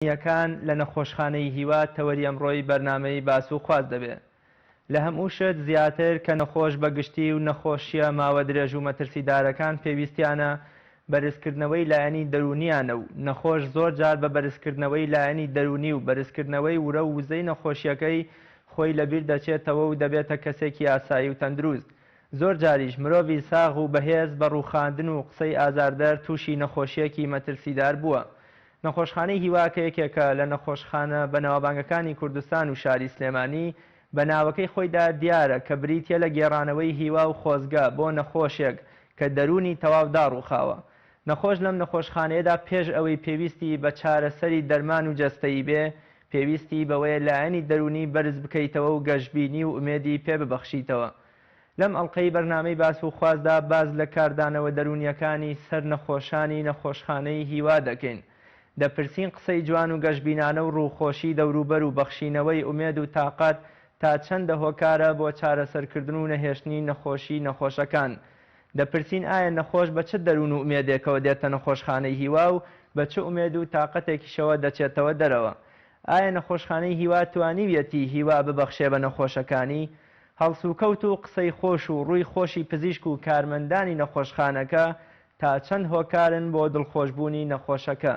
یەکان لە نەخۆشخانەی هیوا تەوەری ئەمڕۆی بەرنامەی باس و خواست دەبێت لە هەموو شت زیاتر کە نەخۆش بەگشتی و نەخۆشیە ماوە درێژ و مەترسیدارەکان پێویستیانە بەرزکردنەوەی لایەنی دەرونیانە و نەخۆش زۆر جار بە بەرزکردنەوەی لایەنی دەرونی و بەرزکردنەوەی ورە و وزەی نەخۆشیەکەی خۆی لەبیر دەچێتەوە و دەبێتە کەسێکی ئاسایی و تەندروست. زۆر جاریش مرۆڤی ساغ و بەهێز بە ڕووخاندن و قسەی ئازاردەر تووشی نەخۆشیەکی مەترسیدار بووە. نەخۆشخانەی هیواکە یەکێکە لە نەخۆشخانە بەناوبانگەکانی کوردستان و شاری سلێمانی بە ناوەکەی خۆیدا دیارە کە بریتیە لە گێڕانەوەی هیوا و خۆزگە بۆ نەخۆشێک کە دەرونی تەواو داڕووخاوە. نەخۆش لەم نەخۆشخانەیەدا پێش ئەوەی پێویستی بە چارەسەری دەرمان و جەستەیی بێ پێویستی بەوەیە لایەنی دەرونی بەرز بکەیتەوە و گەشتبینی و ئومێدی پێ ببەخشیتەوە. لەم ئەڵلقەی بەرنامەی باس و خوازدا باز لە کاردانەوە دەرونیەکانی سەر نەخۆشانی نەخۆشخانەی هیوا دەکەین. دەپرسین قسەی جوان و گەشتبینانە و ڕووخۆشی دەوروبەر و بەخشینەوەی ئومێد و تااقەت تا چەندە هۆکارە بۆ چارەسەرکردن و نەهێشتنی نەخۆشی نەخۆشەکان. دەپرسین ئایا نەخۆش بە چ دەروون و ئومێدێکەوە دێتە نەخۆشخانەی هیوا و بە چ ئومێد و تااقەتێکیشەوە دەچێتەوە دەرەوە. ئایا نەخۆشخانەی هیوا توانیویەتی هیوا ببەخشێ بە نەخۆشەکانی؟ هەڵسوکەوت و قسەی خۆش و ڕووی خۆشی پزیشک و کارمەندانی نەخۆشخانەکە تا چەند هۆکارن بۆ دڵخۆشبوونی نەخۆشەکە.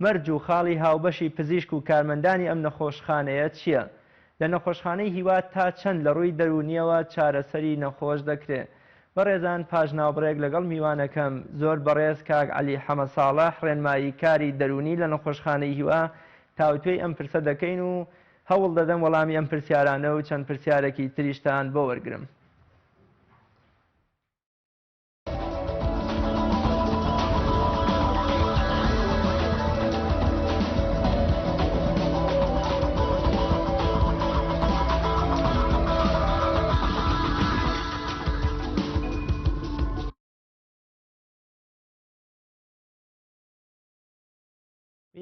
مەرج و خاڵی هاوبەشی پزیشک و کارمەندانی ئەم نەخۆشخانەیە چییە؟ لە نەخۆشخانەی هیوا تا چەند لە ڕووی دەرونیەوە چارەسەری نەخۆش دەکرێت؟ بەڕێزان پاژناوبڕێک لەگەڵ میوانەکەم زۆر بەڕێز کاک عەلی حەمەدساڵح ڕێنمایی کاری دەرونی لە نەخۆشخانەی هیوا تاوتوێی ئەم پرسە دەکەین و هەوڵ دەدەم وەڵامی ئەم پرسیارانە و چەند پرسیارێکی تریشتان بۆ وەرگرم.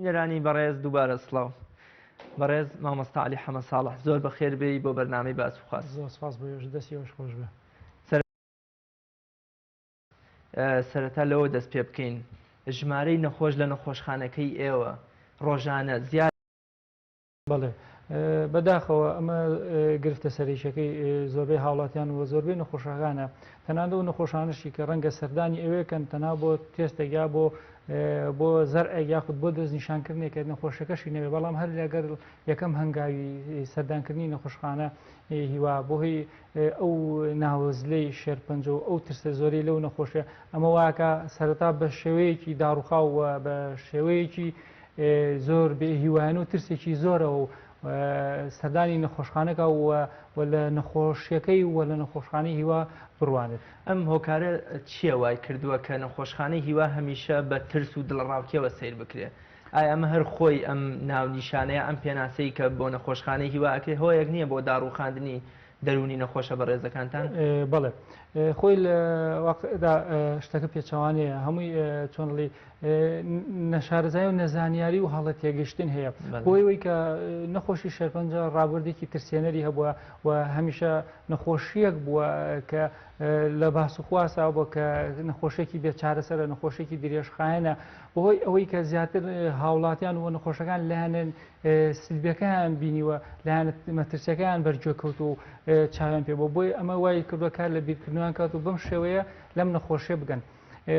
بینەرانی بەڕێز دووبارە سڵاو. بەڕێز مامۆستا عەلی حەمەدساڵح زۆر بەخێر بێی بۆ بەرنامەی باس و خواست. زۆر سپاس بۆ دەستی خۆش بێ. سەرەتا لەوە دەست پێ بکەین ژمارەی نەخۆش لە نەخۆشخانەکەی ئێوە ڕۆژانە زیاد؟ بەڵێ بەداخەوە ئەمە گرفتە سەرریشەکەی زۆربەی هاوڵاتیان و زۆربەی نەخۆشەکانە تەنانەت و نەخۆشانشی کە ڕەنگە سەردانی ئەوەیەکەن تەنها بۆ تێستێکیا بۆ زەرعێک یاخود بۆ دەستنیشانکردنێکە نەخۆشەکەشی نەوێ بەڵام هەر لەگەر یەکەم هەنگاوی سەردانکردنی نەخۆشخانە هیوا بۆهی ئەو ناوەزلەی شێرپەنجە و ئەو ترسە زۆری لەو نەخۆشە ئەمە واکە سەرەتا بە شێوەیەکی داڕوخاوە بە شێوەیەکی زۆر هیوایان و ترسێکی زۆرە و سەردانی نەخۆشخانەکە و لە نەخۆشیەکەی و لە نەخۆشخانەی هیوا بڕوانێت. ئەم هۆکارە چییە وای کردووە کە نەخۆشخانەی هیوا هەمیشە بە ترس و دڵڕاوکیەوە سیر بکرێت؟ ئایا ئەمە هەر خۆی ئەم ناونیشانەیە ئەم پێناسەی کە بۆ نەخۆشخانەی هیواکە هۆیەک نییە بۆ داڕوخاندنی دەرونی نەخۆشە بە ڕێزەکانتان؟ بەڵێ خۆی لە واقعدا شتەکە پێچەوانەیە هەمووی چۆنڵی نەشارەزای و نەزانیاری و هەڵە تێگەشتن هەیە بۆی ئەوەی کە نەخۆشی شێرپەنجە ڕابردێکی ترسێنەری هەبووە و هەمیشە نەخۆشیەک بووە کە لە باس و خواسا بۆ کە نەخۆشێکی بێت چارەسەرە نەخۆشێکی درێژخایەنە بەهۆی ئەوەی کە زیاتر هاوڵاتیان و نەخۆشەکان لایەنێن سلبیەکان بینیوە لایەنە مەترسیەکان بەرجۆکەوت و چاویان پێ بۆی ئەمە وای کردووە کار لە بیرکردنیان کات و بەم شێوەیە لەم نەخۆشیە بگەن.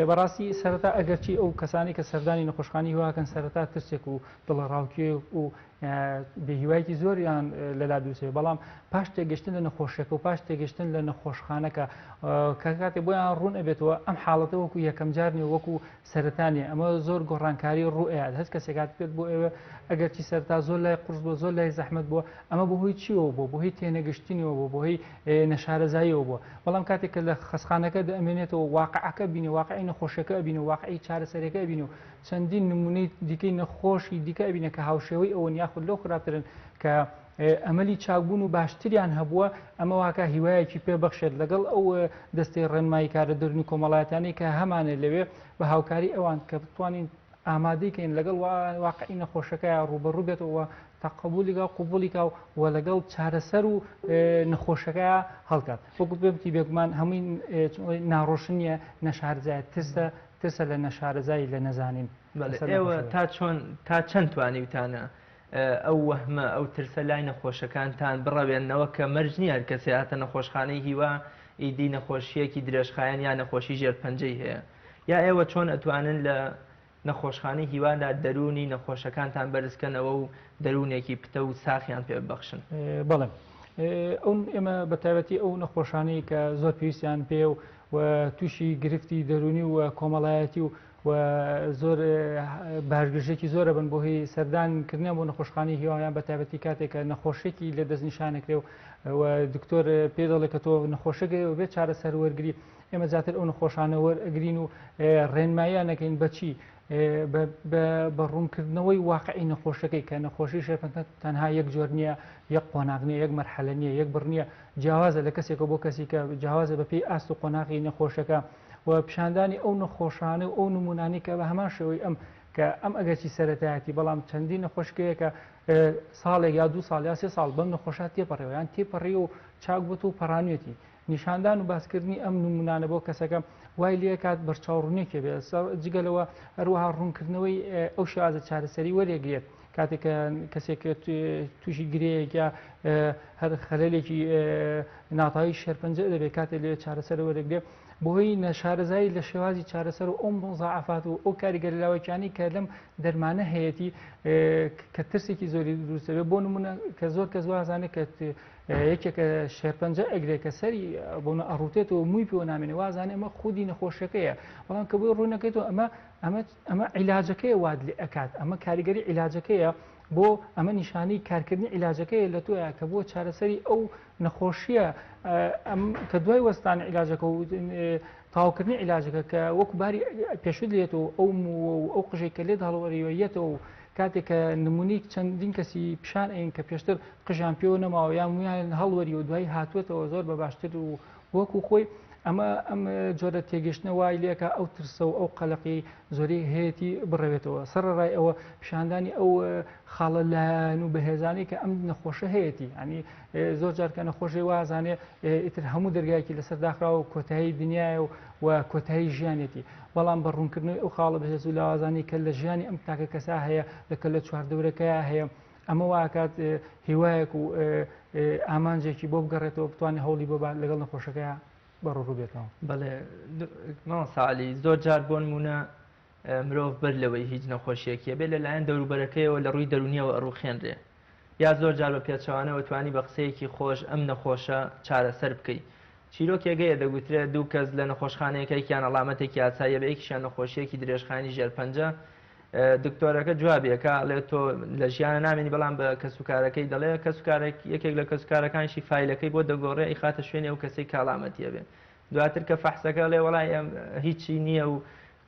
بەڕاستی سەرەتا ئەگەرچی ئەو کەسانی کە سەردانی نەخۆشخانەی هیواکەن سەرەتا ترسێک و دڵڕاوکی و بێهیوایەکی زۆریان لەلا دووسێ بەڵام پاش تێگەشتن لە نەخۆشیەکە و پاش تێگەشتن لە نەخۆشخانەکە کە کاتێک بۆیان ڕوون ئەبێتەوە ئەم حاڵەتە وەکو یەکەم جارنی وەکو سەرەتانیە ئەمە زۆر گۆڕانکاری ڕوئات هەست کەسێکات پێت بۆ ئێوە ئەگەرچی سەرتا زۆر لای قورس بۆ زۆر لای زەحمەت بووە ئەمە بەهۆی چیەوە بۆ بەهۆی تێنەگەشتنیەوە بۆ بەهۆی نەشارەزاییەوە بووە بەڵام کاتێک کە لە خەسخانەکە دەمێنێتەوە واقعەکە بینی واقعی نەخۆشیەکە بینی و واقعی چارەسەرەکە بینی و چەندین نمونەی دیکەی نەخۆشی دیکە بینە کە هاوشێوەی ئەوەن یاخود لەو خراپترن کە ئەمەلی چاکبوون و باشتریان هەبووە ئەمە واکە هیوایەکی پێبەخشێت لەگەڵ ئەو دەستەی ڕێنمایی کارە دەرونی کۆمەڵایەتانی کە هەمانە لەوێ بە هاوکاری ئەوان کە بتوانین ئامادەیکەین لەگەڵ واقعی نەخۆشەکە ڕوبەڕوو بێتەوە تەقبولیکە قوبولیکە و لەگەڵ چارەسەر و نەخۆشەکە هەڵکات وەکو بێتی بێگومان هەمووی ناڕۆشنیە نەشارزایە ترسە ترسە لە نەشارەزایی لە نەزانین. ئێوە تا چەند توانیوتانە ئەو وەهمە ئەو ترسە لای نەخۆشەکانتان بڕەوێنەوە کە مەرج نییە هەر کەسێ هاتە نەخۆشخانەی هیوا ئیدی نەخۆشیەکی درێژخایەن یا نەخۆشی ژێرپەنجەی هەیە، یا ئێوە چۆن ئەتوانن لە نەخۆشخانەی هیوادا دەرونی نەخۆشەکانتان بەرزکەنەوە و دەرونێکی پتە و ساخیان پێ ببەخشن؟ بەڵێ ئەو ئێمە بە تایبەتی ئەو نەخۆشانەی کە زۆر پێویستیان پێ و تووشی گرفتی دەرونی و کۆمەڵایەتی و زۆر باشگرژێکی زۆرە بن بۆ هی سەردانکردنیان بۆ نەخۆشخانەی هیوایان بە تایبەتی کاتێک کە نەخۆشێکی لە دەستنیشانەکرێ و دکتۆر پێ دەڵێت کە تۆ نەخۆشەکە و بێت چارەسەر وەرگری، ئێمە زیاتر ئەو نەخۆشانە وەرئەگرین و ڕێنماییانەکەین بەچی بە ڕوونکردنەوەی واقعی نەخۆشەکەی کە نەخۆشی ژێرپەنجە تەنها یەک جۆر نییە، یەک قۆناغ نییە، یەک مەرحەلە نییە، یەک بڕ نییە، جیاوازە لە کەسێکە بۆ کەسی کە جیاوازە بەپێی ئاست و قۆناغی نەخۆشەکە و پیشاندانی ئەو نەخۆشانە و ئەو نمونانی کە بە هەمان شێوەی کە ئەم ئەگەرچی سەرەتایەتی بەڵام چەندی نەخۆشکەیە کە ساڵێک یا 2 ساڵ یا 3 ساڵ بەم نەخۆشە تێپەڕێەوە یان تێپەڕێ و چاک بووە و پەڕانوێتی نیشاندان و باسکردنی ئەم نمونانە بۆ کەسەکە وای لێ کات بەرچاوڕوونێکێ بێ جگەلەوە هەروەها ڕوونکردنەوەی ئەو شێوازە چارەسەری وەرێگرێت کاتێک کەسێک تووشی گرەیەک یا هەر خەلەلێکی ناتاوی شێرپەنجە دەبێت کاتێک لێ چارەسەر وەرەگرێت بۆهۆی نەشارەزایی لە شێوازی چارەسەر و ئەو مزاعفات و ئەو کاریگەرلاوەکانی کە لەم دەرمانە هەیەی کە ترسێکی زۆری دروستەوێت بۆ نمونە کە زۆر کەس وازانێت کە یەکێکە شێرپەنجە ئەگرێت کە سەری بۆ ئەڕوتێت و مووی پێوە نامێنێ وازانێ ئەمە خودی نەخۆشەکەیە، بەڵام کە بۆی ڕوونەکەیتەوە ئەمە عیلاجەکەیە واد لێ ئەکات، ئەمە کاریگەری عیلاجەکەیە بۆ ئەمە نیشانی کارکردنی عیلاجەکەیە لە تۆیە کە بۆ چارەسەری ئەو نەخۆشیە کە دوای وەستان عیلاجەکە و تاواکردنی عیلاجەکە کە وەکو باری پێشود لێتەوە ئەو قژێکە لێت هەڵوەریوەیەتەوە کاتێک کە نمونی چەندین کەسی پیشان ئەین کە پێشتر قژیان پێوە نەماوە یان مویان هەڵوەری و دوای هاتوێتەوە زۆر بە باشتر و وەکو خۆی ئەم جۆرە تێگەشتنە وای لێکە ئەو ترسە و ئەو قەلەقی زۆری هەیەی بڕەوێتەوە سەرڕای ئەوە پیشاندانی ئەو خاڵە لایەن و بەهێزانی کە ئەم نەخۆشە هەیەی ئەنی زۆر جارکە نەخۆشی وازانێ ئیتر هەموو دەرگایەکی لەسەر داخراوە و کۆتایی دنیاە و کۆتایی ژیانێتی، بەڵام بە ڕوونکردنەوەی ئەو خاڵە بەهێز و لاوازانی کە لە ژیانی ئەم تاکە کەسا هەیە لەکە لە چواردەورەکەیە هەیە ئەمە واکات هیوایەک و ئامانجێکی بۆ بگەڕێتەوە بتوانێت هەوڵی بۆ لەگەڵ نەخۆشەکەیە بەڕوو بێتەوە. بەڵێ ساڵی زۆر جار بۆ نمونە مرۆڤ بەر لەوەی هیچ نەخۆشیەکیە بێت لەلایەن دەوروبەرەکەیەوە لە ڕووی دەرونیەوە ئەڕوخێنرێ یا زۆر جار بە پێچەوانەوە توانی بە قسەیەکی خۆش ئەم نەخۆشە چارەسەر بکەیت. چیرۆکێگەیە دەگوترێت دوو کەس لە نەخۆشخانەیەکەیان ئەڵامەتێکی یاساییە بە یەکیشیان نەخۆشیەکی درێژخانی ژێرپەنجە دکتۆرەکە جوابیەکە ئەڵێ تۆ لە ژیانە نامێنی بەڵام بە کەسوکارەکەی دەڵێ کەسوکارێک یەکێک لە کەسوکارەکانشی فیلەکەی بۆ دەگۆڕێ ئیخاتە شوێنێ و کەسێک کاڵامەتیە بێ دواتر کە فەحسەکە لێ وڵای هیچی نییە و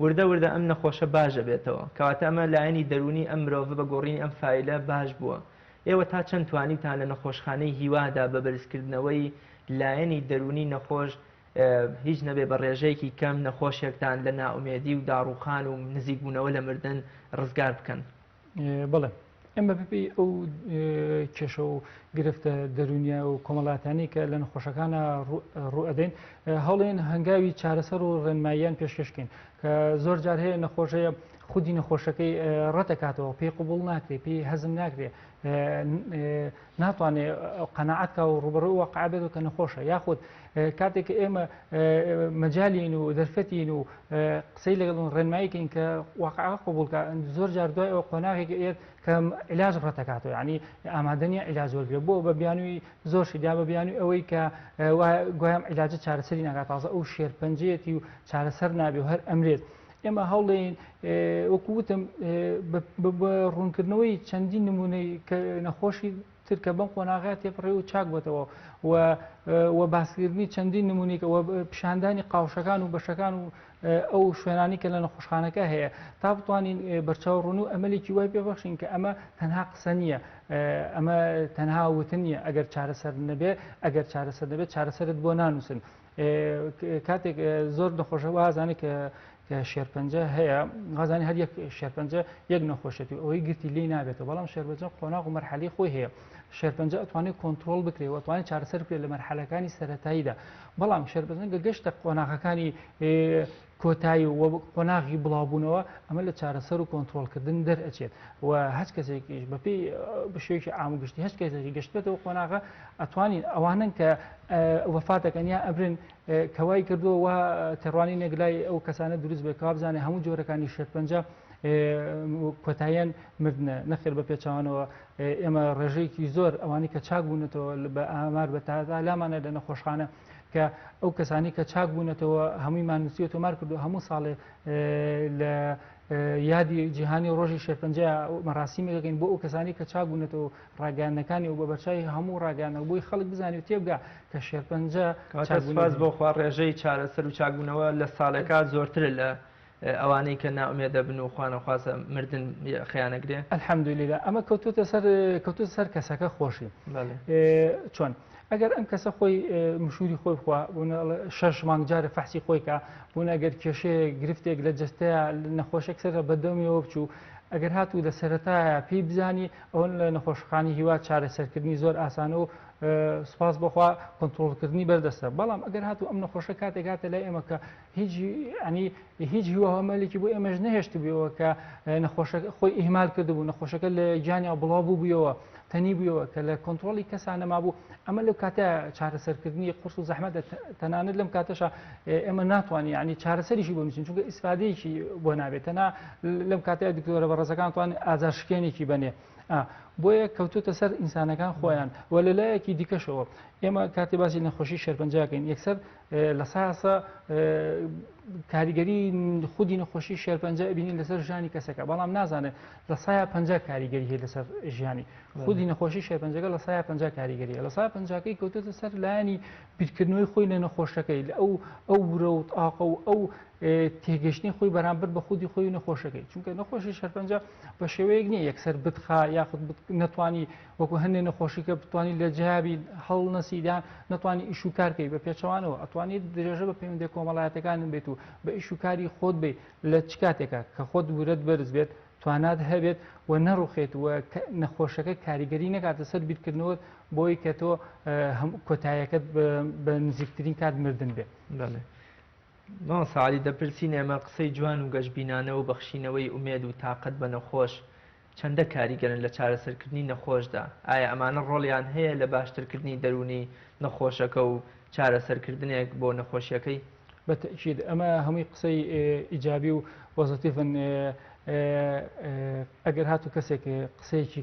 وردە ئەم نەخۆشە باشە بێتەوە کەواتە ئەمە لایەنی دەرونی ئەم مرۆڤ بە گۆڕینی ئەم فیلە باش بووە. ئێوە تا چەند توانیتان لە نەخۆشخانەی هیوادا بە بەرزکردنەوەی لایەنی دەرونی نەخۆش هیچ نەبێ بە ڕێژەیەکی کەم نەخۆشیێکتان لە ناومێدی و داڕوخان و نزیکبوونەوە لە مردن ڕزگار بکەن؟ بڵێ ئەمە بپی ئەو کێشە و گرفتە دەرونیا و کۆمەڵاتانی کە لە نەخۆشەکانە ڕوئەدەین هەڵێن هەنگاوی چارەسەر و ڕێنماییان پێشکەشکین کە زۆر جار هەیە نەخۆشەیە خودی نەخۆشەکەی ڕەتەکاتەوە پێی قوبوڵ ناکرێت پێی هەزم ناکرێت ناتوانێت قەنەعەتکە و ڕوبەڕووی واقع بێت کە نەخۆشە یاخود کاتێک ئێمە مەجالین و دەرفەتین و قسەی لەگەڵ ڕێنماییکەین کە واقع قوبوڵکە زۆر جار دوای ئەو قۆناغێک ئێت کە عیلاج ڕەتەکاتەوە ینی ئامادەنیە عیلاج وەرگێت بۆ بە بیانووی زۆر شیدا بە بیانووی ئەوەی کە گویان عیلاجە چارەسەری ناکات تازە ئەو شێرپەنجەیەتی و چارەسەر نابێ و هەر ئەمرێت. ئێمە هەوڵێن وەکووتم بە ڕوونکردنەوەی چەندین نمونەی کە نەخۆشی ترکە بەم قۆناغات تێپڕێ و چاک بێتەوە و باسکردنی چەندین نمونێکە پیشاندانی قاوشەکان و بەشەکان و ئەو شوێنانی کە لە نەخۆشخانەکە هەیە تا بتوانین بەرچاوڕوون و ئەمەلێکی وای پێبەخشین کە ئەمە تەنها قسە نییە ئەمە تەنها وتن نییە ئەگەر چارەسەر نەبێ ئەگەر چارەسەر نەبێت چارەسەرت بۆ نانووسن کاتێک زۆر نەخۆشە وازانێت کە شێرپەنجە هەیە غازانی هەر یەک شێرپەنجە یەک نەخۆشێتی ئەوەی گرتی لی نابێتەوە بەڵام شێرپەنجە قۆناغ و مەرحەلەی خۆی هەیە شێرپەنجە ئەتوانێت کۆنتترۆل بکرێت ئەتوانێت چارەسەر بکرێت لە مەرحەلەکانی سەرەتاییدا بەڵام شێرپەنجە گەشتە قۆناغەکانی کۆتایی و قۆناغی بڵاوبوونەوە ئەمە لە چارەسەر و کۆنتترۆلکردن دەرئەچێت و هەچ کەسێکیش بەپی بەشێکی ئامگشتی هەچ کەسێکی گەشتێتەوە قۆناغە ئەتوانین ئەوانن کە وەفاتەکەن یا ئەبرن کەوای کردووە و تێڕوانی نەگلای ئەو کەسانە دروست بێت کا بزانێ هەموو جۆرەکانی شێرپەنجە کۆتاییان مردنە نەخێر بە پێچوانەوە ئێمە ڕێژەیەکی زۆر ئەوانی کە چاک بوونێتەوە بە ئامار بە تازا لامانە لە نەخۆشخانە کە ئەو کەسانی کە چاک بوونێتەوە هەموویمان نووسیێت و مار کردو هەموو ساڵێ لە یادی جیهانی ڕۆژی شێرپەنجە مەراسیمێکەکەین بۆ ئەو کەسانی کە چاک بوونێتەوە ڕاگەیانەکانی و بە بەرچای هەموو ڕاگەیانە بۆی خەڵک بزانێت تێبگا کە شێرپەنجە سپاس بۆ خوا ڕێژەی چارەسەر و چاکبوونەوە لە ساڵێکا زۆرتر لە ئەوانەی کە ناومێدە بن و خوانەخوازە مردن خیانەگرێ ئەلحەمدولیلا ئەمە کەوتوتە سەر کەسەکە خۆشی چۆن ئەگەر ئەم کەسە خۆی مشوری خۆی خوا شەش مانگ جارە فەحسی خۆی کە بوون ئەگەر کێشەیە گرفتێک لە جستەیە نەخۆشێک سەرە بەدەمیەوە بچوو ئەگەر هاتوو لە سەرەتایە پێی بزانی ئەوەن لە نەخۆشخانی هیوا چارەسەرکردنی زۆر ئاسانە و سپاس بخوا کۆنتترۆلکردنی بەردەستە بەڵام ئەگەر هاتوو ئەم نەخۆشە کاتێک هاتە لای ئێمە کە هیچ هیواهەمەلێکی بۆ ئێمەش نەهێشت بووەوە کە نەخۆشە خۆی ئیهمال کردبوو نەخۆشەکە لە گیانیا بڵاو بوو بوویەوە تەنی بووەوە کە لە کۆنتترۆلی کەسانە مابوو ئەمە لەو کاتە چارەسەرکردنی قرس و زەحمەتە تەنانەت لەم کاتەشە ئێمە ناتوانین ینی چارەسەریشی بۆ نووسین چونکە ئیسفادەیەکی بۆ نابێت تەنا لەم کاتەیە دکتۆرە بەڕێزەکان توانین ئازارشکێنێکی بنێ بۆیە کەوتوتە سەر ئینسانەکان خۆیان و لەلایەکی دیکەشەوە ئێمە کاتی باسی نەخۆشی شێرپەنجەکەین یەکسەر لە ساسە کاریگەری خودی نەخۆشی شێرپەنجە بینین لەسەر ژانی کەسەکە بەڵام نازانێت لە سایە پ کاریگەری هەیە لەسەر ژیانی خودی نەخۆشی شێرپەنجەکە لە سایە پ کاریگەریە لە سایە پەنجەکەی کەوتوتە سەر لایانی بیرکردنەوەی خۆی لە نەخۆشەکەی لە ئەو ورە و تاقە و ئەو تێگەشتنی خۆی بەرامبەر بە خودی خۆی نەخۆشەکەی چونکە نەخۆشی شێرپەنجە بە شێوەیەک نییە یەکسەر بتخا یاخود نەتوانی وەکو هەندێک نەخۆشیکە بتوانانی لە جیابی هەڵ نەسیدان نەتوانی ئیشوکارکەی بە پێچەوانەوە ئەتوانیت درێژە بە پەیوەندی کۆمەڵایەتەکانن بێت و بە ئیشوکاری خۆت بێ لە چ کاتێکە کە خۆت ورەت بەرز بێت توانات هەبێت و نەڕوخێت و نەخۆشەکە کاریگەری نەکاتە سەر بیرکردنەوە بۆی کە تۆ کۆتاییەکەت بە نزیکترین کات مردن بێت. ساعی دەپرسین ئێمە قسەی جوان و گەشتبینانە و بەخشینەوەی ئومێد و تااقەت بە نەخۆش چەندە کاریگەرن لە چارەسەرکردنی نەخۆشدا ئایا ئەمانە ڕۆڵیان هەیە لە باشترکردنی دەرونی نەخۆشەکە و چارەسەرکردنێک بۆ نەخۆشیەکەی بەتەکید ئەمە هەمووی قسەی ئیجابی و وەزەتیفن ئەگەر هاتوو کەسێک قسەیەکی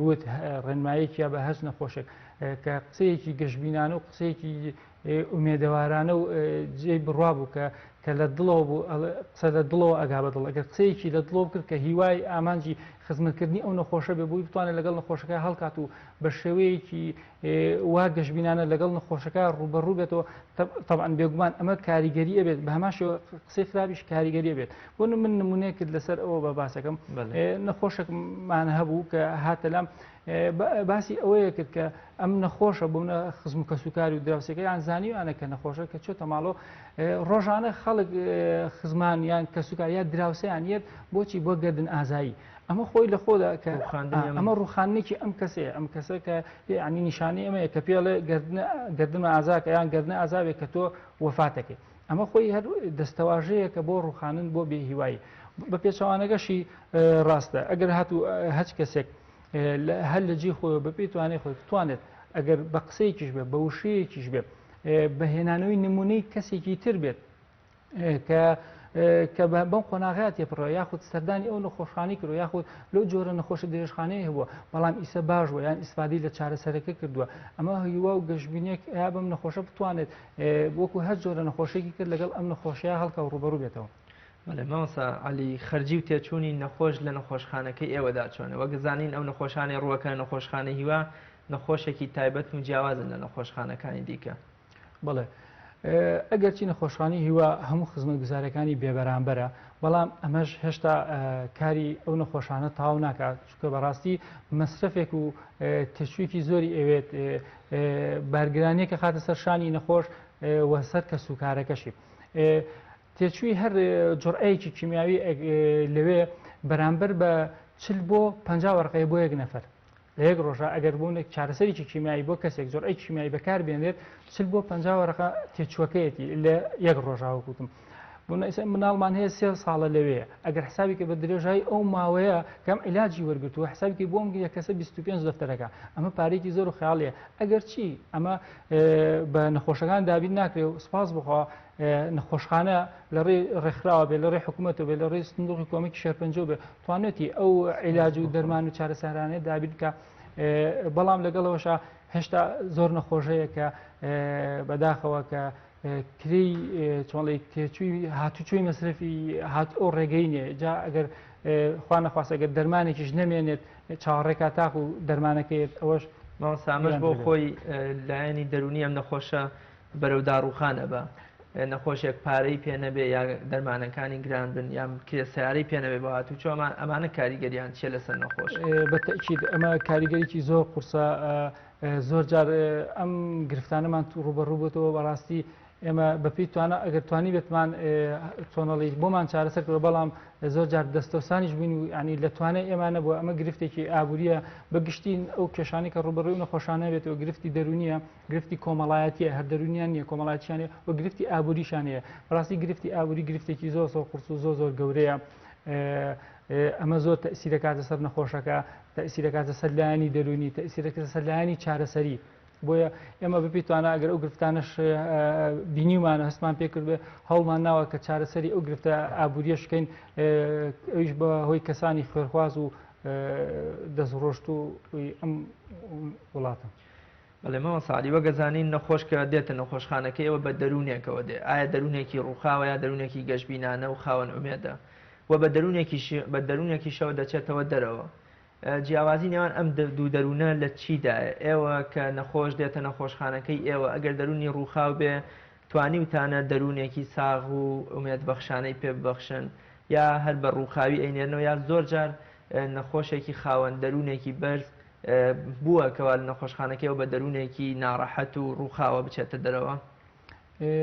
وت ڕێنمایەکی یا بە هەست نەخۆشێک کە قسەیەکی گەشتبینانە و قسەیەکی ئومێدەوارانە و جێ بڕوا بوو کە لە دڵەوە بوو قسە لە دڵەوە ئەگا بە دڵ ئەگەر قسەیەکی لە دڵۆ کرد کە هیوای ئامانجی خزمەتکردنی ئەو نەخۆشە بێ بووی بتوانێت لەگەڵ نەخۆشەکە هەڵکات و بە شێوەیەکی وا گەشتبینانە لەگەڵ نەخۆشەکە ڕوبەڕوو بێتەوە تەبعاً بێگومان ئەمە کاریگەریە بێت بە هەماشەوە قسەی خراپیش کاریگەریە بێت بۆ من نمونەیە کرد لەسەر ئەوە بە باسەکەم نەخۆشێکمان هەبوو کە هاتە لام باسی ئەوەیە کرد کە ئەم نەخۆشە بوونە خزم کەسوکاری و دراوسەکەیان زانیوانە کە نەخۆشە کە چۆتە ماڵۆ ڕۆژانە خەڵک خزمان یان کەسوکاریات دراوسەیان یەت بۆچی بۆ گەردن ئازایی ئەمە خۆی لە خۆدا کە ئەمە ڕوخانێکی ئەم کەسەیە ئەم کەسە کە ینی نیشانی ئەمەیە کە پێڵێ گەردن ئازاکە یان گەردن ئازاوێک کە تۆ وەفاتەکەی ئەمە خۆی هەر دەستەواژەیە کە بۆ ڕوخانن بۆ بێهیوایی بە پێچەوانەگەشی ڕاستە ئەگەر هاتوو هەچ کەسێک هەر لە جێ خۆی بە پێی توانێت خۆی بتوانێت ئەگەر بە قسەیەکیش بێت بە وشەیەکیش بێت بەهێنانەوەی نمونەی کەسێکی تر بێت کە بەم قۆناغات تێپڕۆ یاخود سەردانی ئەو نەخۆشخانەی کردو یاخود لەو جۆرە نەخۆشە درێژخانەیە هەبووە بەڵام ئیسە باش بووە یان ئیسفادی لە چارەسەرەکە کردووە ئەمە هیوا و گەشتبینێک یا بەم نەخۆشە بتوانێت وەکو هەر جۆرە نەخۆشێکی کرد لەگەڵ ئەم نەخۆشیە هەڵکە و ڕوبەڕوو بێتەوە. مامۆستا عەلی خەرجی و تێچوونی نەخۆش لە نەخۆشخانەکەی ئێوەدا چۆنە وەک زانین ئەو نەخۆشانی ڕووەکە نەخۆشخانەی هیوا نەخۆشێکی تایبەت و جیاوازن لە نەخۆشخانەکانی دیکە. بەڵێ ئەگەر چی نەخۆشخانەی هیوا هەموو خزمەتگوزارەکانی بێبەرامبەرە بەڵام ئەمەش هێشتا کاری ئەو نەخۆشانە تاو ناکات چونکە بەڕاستی مەسرفێک و تێچوویەکی زۆری ئەوێت بارگرانیەکە خاتە سەر شانی نەخۆش وە سەر کەسوکارەکەشی تێچووی هەر جوڕئەیەکی کیمیاوی لەوێ بەرامبەر بە 40 بۆ 50 وەرقەیە بۆ یەک نەفەر لە یەک ڕۆژە ئەگەر بوونێک چارەسەرێکی کیمیایی بۆ کەسێک جوڕئەی کیمیایی بەکار بێنێت 40 بۆ 50 وەرقە تێچووەکەیەتی لە یەک ڕۆژاوە کوتم مناڵمان هەیە 3 ساڵە لەوەیە ئەگەر حسابێکە بە درێژایی ئەو ماوەیە کەم عیلاجی وەرگرتووە حسابێکی بۆم کەسە 25 دەفتەرەکە ئەمە پارێکی زۆر و خیاڵەیە ئەگەر چی ئەمە بە نەخۆشەکان دابین ناکرێت و سپاس بخوا نەخۆشخانە لە ڕێ ڕێکخراوە بێ لە ڕێ حکوومەتەوە بێ لە ڕێ سندوقی کۆمەکی شێرپەنجە بێ توانێتی ئەو عیلاج و دەرمان و چارەسەرانەیە دابین کە بەڵام لەگەڵەوەشە هێشتا زۆر نەخۆشەیە کە بەداخەوە کە کری چۆڵی تێچووی هاتوچووی مەسرفی هات ئەو ڕێگەی نیە جا ئەگەر خوا نەخواست ئەگەر دەرمانێکیش نەمێنێت چاوەڕێکا تاق و دەرمانەکەیت ئەوەش سامەش بۆ خۆی لایەنی دەرونی ئەم نەخۆشە بەرەو داڕوخانە بە نەخۆشێک پارەی پێ نەبێ یا دەرمانەکانی گران بن یان کرێسیارەی پێ نەبێ بە هاتوچۆ ئەمانە کاریگەریان چێ لەسەر نەخۆش بەتەکید ئەمە کاریگەریی زۆر قورسە زۆر جار ئەم گرفتانەمان ڕوبەڕووبێتەوە بەڕاستی ئێمە بەپی توانە ئەگەر توانی بێتمان چۆنەڵی بۆمان چارەسەر کرد بەڵام زۆر جار دەستەوسانیش بووین و ینی لە توانای ئێمانە بووە ئەمە گرفتێکی ئابوووریە بەگشتین ئەو کێشانی کە ڕوبەڕووی نەخۆشانە بێتەوە گرفتی دەرونیە گرفتی کۆمەڵایەتیە هەر دەرونیان نیە کۆمەڵایەتیانێ و گرفتی ئابووریشانەیە بەڕاستی گرفتی ئابووری گرفتێکی زۆر قورس و زۆر گەورەیە ئەمە زۆر تەئسیرەکاتە سەر نەخۆشەکە تەئسیرەکاتە سەر لایەنی دەرونی تەئسیرەکە سەر لایەنی چارەسەری بۆیە ئێمە بپیتوانە ئەگەر ئەو گرفتانش بینیمانە هەستمان پێکرد بێ هەڵمان ناوە کە چارەسەری ئەو گرفتە ئابووریە شکەین ئەویش بە هۆی کەسانی خوێرخواز و دەستڕۆشت و ئەم وڵاتە. بەڵێ ماوە ساعدی وەگەزانین نەخۆش کە دێتە نەخۆشخانەکە ئەوە بە دەرونێکەوە دێ ئایا دەرونێکی ڕووخاوە یا دەرونێکی گەشتبینانە و خاوەن ئومێدە و بە دەرونێکی شەوە دەچێتەوە دەرەوە جیاوازی نێوان ئەم دوو دەروونە لە چیدایە ئێوە کە نەخۆش دێتە نەخۆشخانەکەی ئێوە ئەگەر دەرونی ڕووخاو بێ توانی وتانە دەرونێکی ساغ و ئومێد بەخشانەی پێ ببەخشن یا هەر بە ڕووخاوی ئەینێنەوە یا زۆر جار نەخۆشێکی خاوەن دەرونێکی بەرز بووە کەوا لە نەخۆشخانەکەیەوە بە دەرونێکی ناڕەحەت و ڕووخاوە بچێتە دەرەوە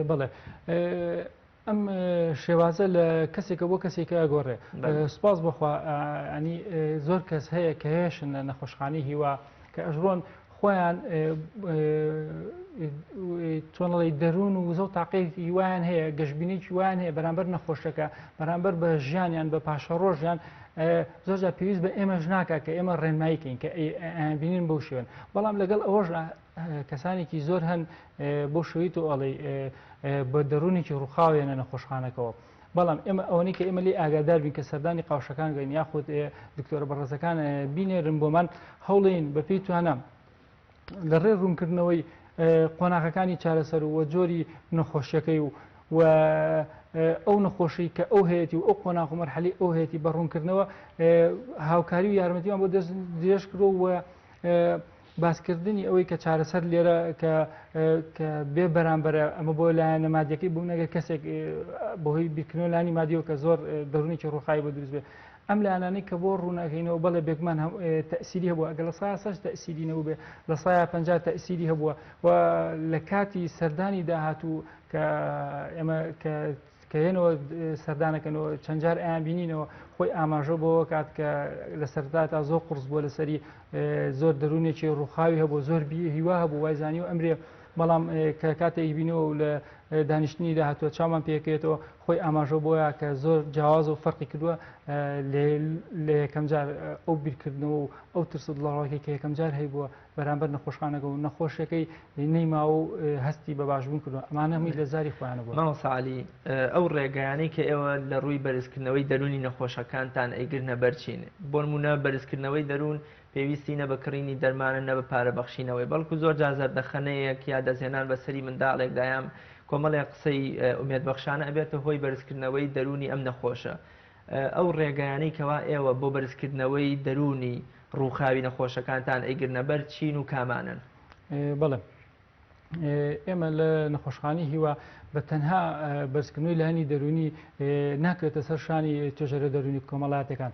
بەڵێ ئەم شێوازە لە کەسێکە بۆ کەسێکە ئەگۆڕێ سپاس بخوا ئەنی زۆر کەس هەیە کە هێشن لە نەخۆشخانەی هیوا کە ئەژڕۆن خۆیان چۆنەڵی دەروون و زۆر تاقیی وایان هەیە گەشتبینێکی وایان هەیە بەرامبەر نەخۆشەکە بەرامبەر بە ژیانیان بە پاشە ڕۆژیان زۆر جار پێویست بە ئێمەش ناکە کە ئێمە ڕێنماییکەین کە بینین بەو شوێن بەڵام لەگەڵ ئەوەش کەسانێکی زۆر هەن بۆ شویت و ئەڵێ بە دەرونێکی ڕووخاوێنە نەخۆشخانەکەەوە بەڵام ئێمە ئەوەی کە ئێمە لی ئاگادار بین کە سەردانی قاوشەکان گەین یاخود دکتۆرە بەڕێزەکان بینێرن بۆمان هەوڵین بەپێی توانە لە ڕێ ڕوونکردنەوەی قۆناغەکانی چارەسەر و جۆری نەخۆشیەکەی و ئەو نەخۆشی کە ئەو هەیەی و ئەو قۆناغ و مەرحەلی ئەو هەیەی بە ڕوونکردنەوە هاوکاری و یارمەتیوان بۆ درێژ کردو و باسکردنی ئەوەی کە چارەسەر لێرە کە بێ بەرامبەرە ئەمە بۆ لایەن نەمادیەکەی بوو نەگەر کەسێک بەهۆی بیرکردنەوە لانی مادیەوە کە زۆر دەرونێکی ڕووخایی بۆ دروست بێ ئەم لایەنانەی کە بۆ ڕووناکەینەوە بەڵێ بێگومان تەئسیری هەبووە ئەگەر لە سایە سەش تەئسیری نەبوو بێ لە سایە 50 تەئسیری هەبووە و لە کاتی سەردانی داهاتوو کە ئێمە کە هێنەوە سەردانەکەنەوە چەند جار ئەیان بینینەوە خۆی ئاماژە بۆەوە کات کە لە سەردا تا زۆر قورس بووە لەسەری زۆر دەرونێکی ڕووخاوی هەبوو زۆر هیوا هەبوو وایزانی و ئەمرێ بەڵام کە کاتێک بینەوە و لە دانیشتنی داهاتوە چامان پێکێتەوە خۆی ئاماژە بۆیە کە زۆر جیاواز و فەرقی کردووە لە یەکەم جار ئەو بیرکردنەوە و ئەو ترس دڵڕاوەکەی کە یەکەم جار هەیە بووە بەرامبەر نەخۆشخانەکە و نەخۆشیەکەی نەیماوە و هەستی بە باشبوون کردووە ئەمانە هەمووی لە زاری خۆیانە بووە. ماوە ساعلی ئەو ڕێگەیانەی کە ئێوە لە ڕووی بەرزکردنەوەی دەرونی نەخۆشەکانتان ئەیگرنە بەرچین بۆ نمونە بەرزکردنەوەی دەرون پێویستی نە بەکڕینی دەرمانە نە بە پارە بەخشینەوەی بەڵکو زۆر جار زەردەخەنەیەک یا دەزێنان بەسەری منداڵێک دایام کۆمەڵێک قسەی ئومێدبەخشانە ئەبێتە هۆی بەرزکردنەوەی دەرونی ئەم نەخۆشە ئەو ڕێگەیانەی کەوا ئێوە بۆ بەرزکردنەوەی دەرونی ڕووخاوی نەخۆشەکانتان ئەیگرنە بەر چین و کامانن بەڵێ ئێمە لە نەخۆشخانەی هیوا بە تەنها بەرزکردنەوەی لایەنی دەرونی ناکرێتە سەر شانی توێژەرە دەرونی کۆمەڵاتەکان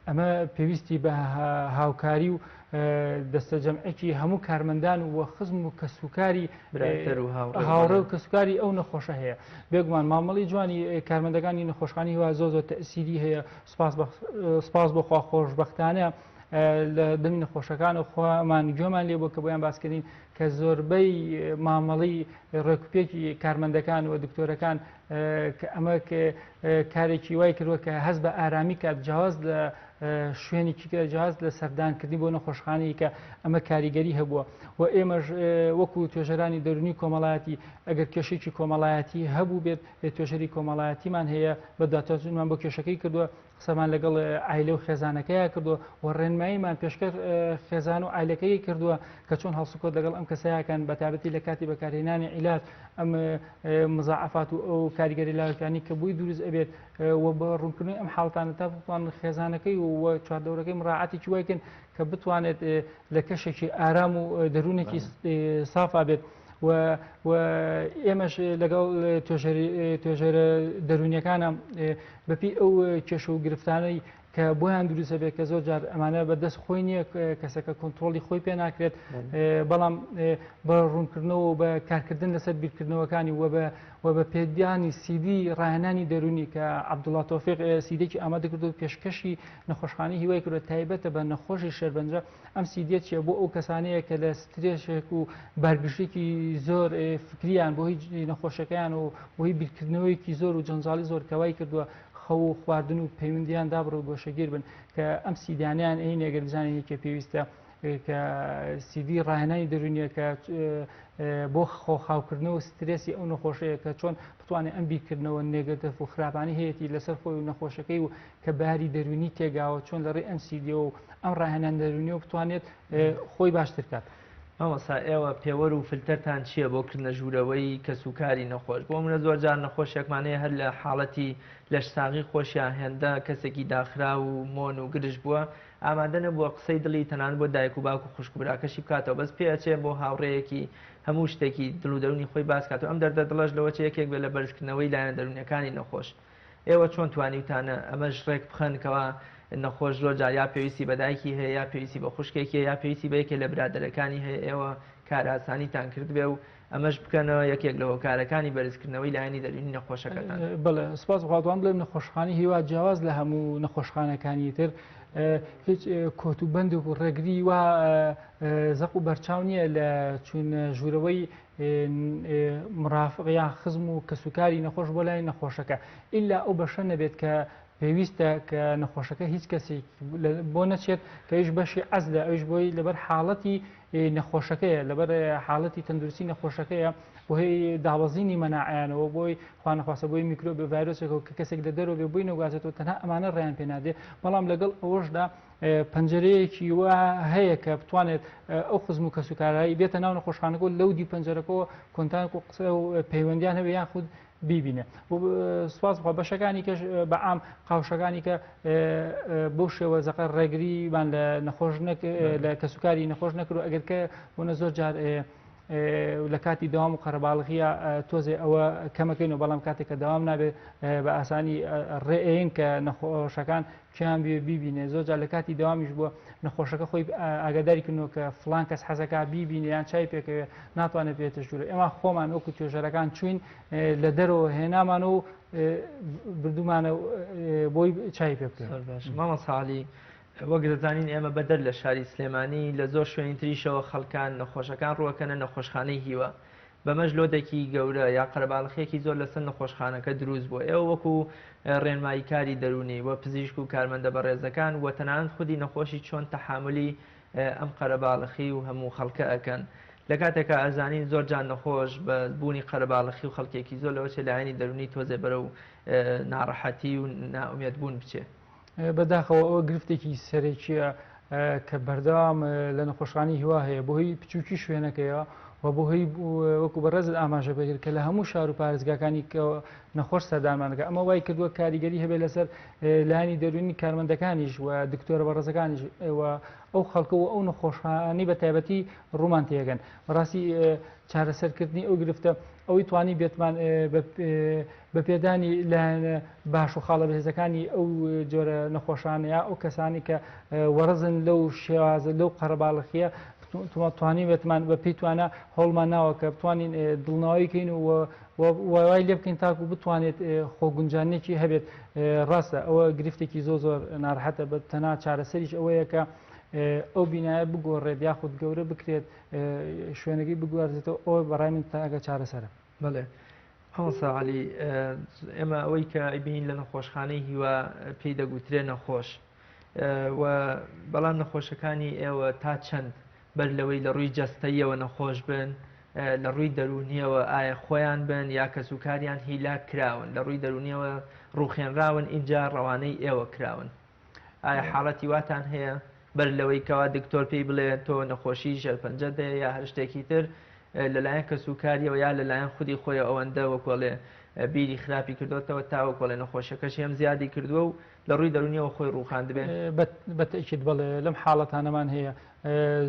ئەمە پێویستی بە هاوکاری و دەستە جەمعێکی هەموو کارمەندان و خزم و کەسوکاری هاوڕێ و کەسوکاری ئەو نەخۆشە هەیە بێگومان مامەڵی جوانی کارمەندەکانی نەخۆشخانەی هیوا زۆر تەئسیری هەیە سپاس بەخوا خۆشبەختانە لە دەمی نەخۆشەکان و خۆمان گوێمان لێ بۆ کە بۆیان باسکردین کە زۆربەی مامەڵی ڕێکوپێکی کارمەندەکان و دکتۆرەکان کە ئەمە کارێکی وای کردووە کە هەست بە ئارامی کات جیاواز لە شوێنێکی کە جیاواز لە سەردانکردنی بۆ نەخۆشخانەی کە ئەمە کاریگەری هەبووە و ئێمەش وەکو توێژەرانی دەرونی کۆمەڵایەتی ئەگەر کێشێکی کۆمەڵایەتی هەبوو بێت توێژەری کۆمەڵایەتیمان هەیە بە داتەزونمان بۆ کێشەکەی کردووە قسەمان لەگەڵ ئایلە و خێزانەکەیە کردووە و ڕێنماییمان پێشکەر خێزان و ئایلەکەی کردووە کە چۆن هەڵسوکۆت لەگەڵ ئەم کەسایەکان بە تایبەتی لە کاتی بەکارهێنانی عیلاج ئەم مزاعفات و ئەو کاریگەری لاوەکانی کە بووی دروست ئەبێت و بە ڕوونکردنی ئەم حاڵتانە تا بتوانن خێزانەکەی و چواردەورەکەی مڕاعەتێکی وایکن کە بتوانێت لە کەشێکی ئارام و دەروونێکی سافا بێت و ئێمەش لەگەڵ توێژەرە دەرونیەکانە بەپی ئەو کێشە و گرفتانەی کە بۆیان دروستە بێت کە زۆر جار ئەمانە بەدەست خۆی نییە کەسەکە کۆنتترۆلی خۆی پێ ناکرێت بەڵام بە ڕوونکردنەوە و بە کارکردن لەسەر بیرکردنەوەکانی و بە پێدیانی سیدی ڕاهێنانی دەرونی کە عەبدوڵڵا تۆفیق سیدێکی ئامادە کردو پێشکەشی نەخۆشخانەی هیوای کردو تایبەتە بە نەخۆشی شێربەنجە ئەم سیدێت چیە بۆ ئەو کەسانەیە کە لە سترێشێک و بارگشتێکی زۆر فکریان بۆ هیچ نەخۆشەکەیان و بۆی بیرکردنەوەیکی زۆر و جەنجاڵی زۆر کەوای کردووە خەو و خواردن و پەیوەندیان دابڕ و گۆشەگیر بن کە ئەم سیدانیان ئەین ئەگەر بزانین کە پێویستە کە سیدی ڕاهێنانی دەرونیە کە بۆ خۆخاوکردنەوە سترێسی ئەو نەخۆشەیە کە چۆن بتوانێت ئەم بیرکردنەوە نێگەتیڤ و خراپانی هەیەی لەسەر خۆی و نەخۆشەکەی و کە باری دەرونی تێگاوە چۆن لەڕێ ئەم سیدیە و ئەم ڕاهێنان دەرونیەوە بتوانێت خۆی باشتر کات. مامۆستا ئێوە پێوەر و فلتەرتان چییە بۆ کردنە ژوورەوەی کەسوکاری نەخۆش بۆ منە زۆر جار نەخۆشێکمانەیە هەر لە حاڵەتی لەش ساغی خۆشیان هێندە کەسێکی داخرا و مۆن و گرش بووە ئامادە نەبووە قسەی دڵی تەنان بۆ دایک و باوک و خوشکبراکەشی بکاتەوە بەس پێچێ بۆ هاوڕەیەکی هەموو شتێکی دڵ و دەرونی خۆی باس کاتەوە ئەم دەردە دڵەش لەوە چ یەکێک بێت لە بەرزکردنەوەی لایەنە دەرونیەکانی نەخۆش ئێوە چۆن توانیوتانە ئەمەش ڕێک بخەنکەوە نەخۆش زۆر جار یا پێویستی بە دایکی هەیە یا پێویستی بە خوشکێکی یا پێویستی بە یەکێک لە برادەرەکانی هەیە ئێوە کار ئاسانیتان کرد بێ و ئەمەش بکەنەوە یەکێک لە هۆکارەکانی بەرزکردنەوەی لایەنی دەرونی نەخۆشەکەتان. بەڵێ سپاس بخواتوان بڵێم نەخۆشخانەی هیوا جیاواز لە هەموو نەخۆشخانەکانی تر هیچ کۆتوبەند و ڕێگری و زەق و بەرچاو نییە لە چون ژوورەوەی مرافق یان خزم و کەسوکاری نەخۆش بۆ لای نەخۆشەکە ئیلا ئەو بەشە نەبێت کە پێویستە کە نەخۆشەکە هیچ کەسێک بۆ نەچێت کە هیچ بەشی ئەز لە ئەوش بۆی لەبەر حاڵەتی نەخۆشەکەیە لەبەر حاڵەتی تەندروستی نەخۆشەکەیە بۆ هی داوەزینی مەناعیانەوە بۆی خوانەخواستە بۆی میکرۆب ڤایرۆسێکەوە کە کەسێک لە دەرەوە بێ بۆی نەگوازێتەوە تەنها ئەمانە ڕێیان پێ نادێ بەڵام لەگەڵ ئەوەشدا پەنجەرەیەکی وا هەیە کە بتوانێت ئەو خزم و کەسوکارایی بێتە ناو نەخۆشخانەکە لەو دی پەنجەرەکەەوە کۆنتان و قسە و پەیوەندیان هەبێ یان خود بیبینێ سواز بخوا بەشەکانی کەش بە عام قاوشەکانی کە بەو شێوە زەقە ڕێگریمان لە نەخۆش لە کەسوکاری نەخۆش نەکرد ئەگەر کە بۆنە زۆر جار لە کاتی داوام و قەرەباڵغیە تۆزێ ئەوە کەمەکەین و بەڵام کاتێک کە داوام نابێت بە ئاسانی ڕێئین کە نەخۆشەکان کیان بیبینێ زۆر جار لە کاتی داوامیش بووە نەخۆشەکە خۆی ئاگاداری کردنەوە کە فڵان کەس حەزەکە بیبینێ یان چای پێکەوێ ناتوانێت بێتە ژوورە ئێمە خۆمان وەکو توێژەرەکان چوین لە دەرەوە هێنامان و بردومانە بۆی چای پێ بکەین. مامە ساڵی وەک دەزانین ئێمە بەدەر لە شاری سلێمانی لە زۆر شوێنی تریشەوە خەڵکان نەخۆشەکان ڕوەکەنە نەخۆشخانەی هیوە بەمەش لۆدەکی گەورە یا قەرەباڵغیەکی زۆر لەسەر نەخۆشخانەکە دروست بووە ئێوە وەکو ڕێنماییکاری دەرونی وە پزیشک و کارمەندە بەڕێزەکان وە تەنانەت خودی نەخۆشی چۆن تەحاملی ئەم قەرەباڵغی و هەموو خەڵکە ئەکەن لە کاتێکە ئەزانین زۆر جان نەخۆش بە بوونی قەرەباڵغی و خەڵکێکی زۆر لەوە چ لایەنی دەرونی تۆزێ بەرە و ناڕەحەتی و نائومێدبوون بچێ. بەداخەوە ئەوە گرفتێکی سەرێکیە کە بەردەوام لە نەخۆشخانەی هیوا هەیە بۆ هۆی بچووکی شوێنەکەیەوە و بۆ هۆی وەکو بەڕێزت ئاماژە بگیر کە لە هەموو شار و پارێزگاکانی نەخۆش سەردانمانەکە ئەمە وای کردووە کاریگەری هەبێت لەسەر لایەنی دەرونی کارمەندەکانیش و دکتۆرە بەڕێزەکانیش ئەو خەڵکە و ئەو نەخۆشخانەی بە تایبەتی ڕوومان تێگەن بەڕاستی چارەسەرکردنی ئەو گرفتە ئەوەی توانی بێتمان بە پێدانی لایەنە باش و خاڵە بەهێزەکانی ئەو جۆرە نەخۆشانەیە ئەو کەسانی کە وەرزن لەو شێوازە لەو قەرەباڵغیە توانی بێتمان بە پێی توانە هەوڵمان ناوە کە بتوانین دڵناویکەین و وای لێ بکەین تاکو بتوانێت خۆگونجانێکی هەبێت ڕاستە ئەوە گرفتێکی زۆر ناڕەحەتە بە تەنها چارەسەریش ئەوەیە کە ئەو بینایە بگۆڕێت یاخود گەورە بکرێت شوێنەکەی بگوارزێتەوە ئەوە بەڕای من تاگە چارەسەرە. بڵێ هەڵسەعالی ئێمە ئەوەی کە ئەیبین لە نەخۆشخانەی هیوا پێی دەگوترێ نەخۆش و بەڵام نەخۆشەکانی ئێوە تا چەند بەر لەوەی لە ڕووی جەستەیەوە نەخۆش بن لە ڕووی دەرونیەوە ئایا خۆیان بن یا کەسوکاریان هیلاک کراون لە ڕووی دەرونیەوە ڕوخێنراون اینجا ڕەوانەی ئێوە کراون ئایا حاڵەتی واتان هەیە بەر لەوەی کەوا دکتۆر پێی بڵێ تۆ نەخۆشی ژەرپەنجە دێ یا هەر شتێکی تر لەلایەن کەسوکاریەوە یا لەلایەن خودی خۆی ئەوەندە وەکۆڵێ بیری خراپی کردوتەوە تاوەکۆڵێ نەخۆشەکەش هێم زیادی کردووە و لە ڕووی دەرونیەوە خۆی ڕووخاند بێ بەتەکیت بڵێ لەم حاڵەتانەمان هەیە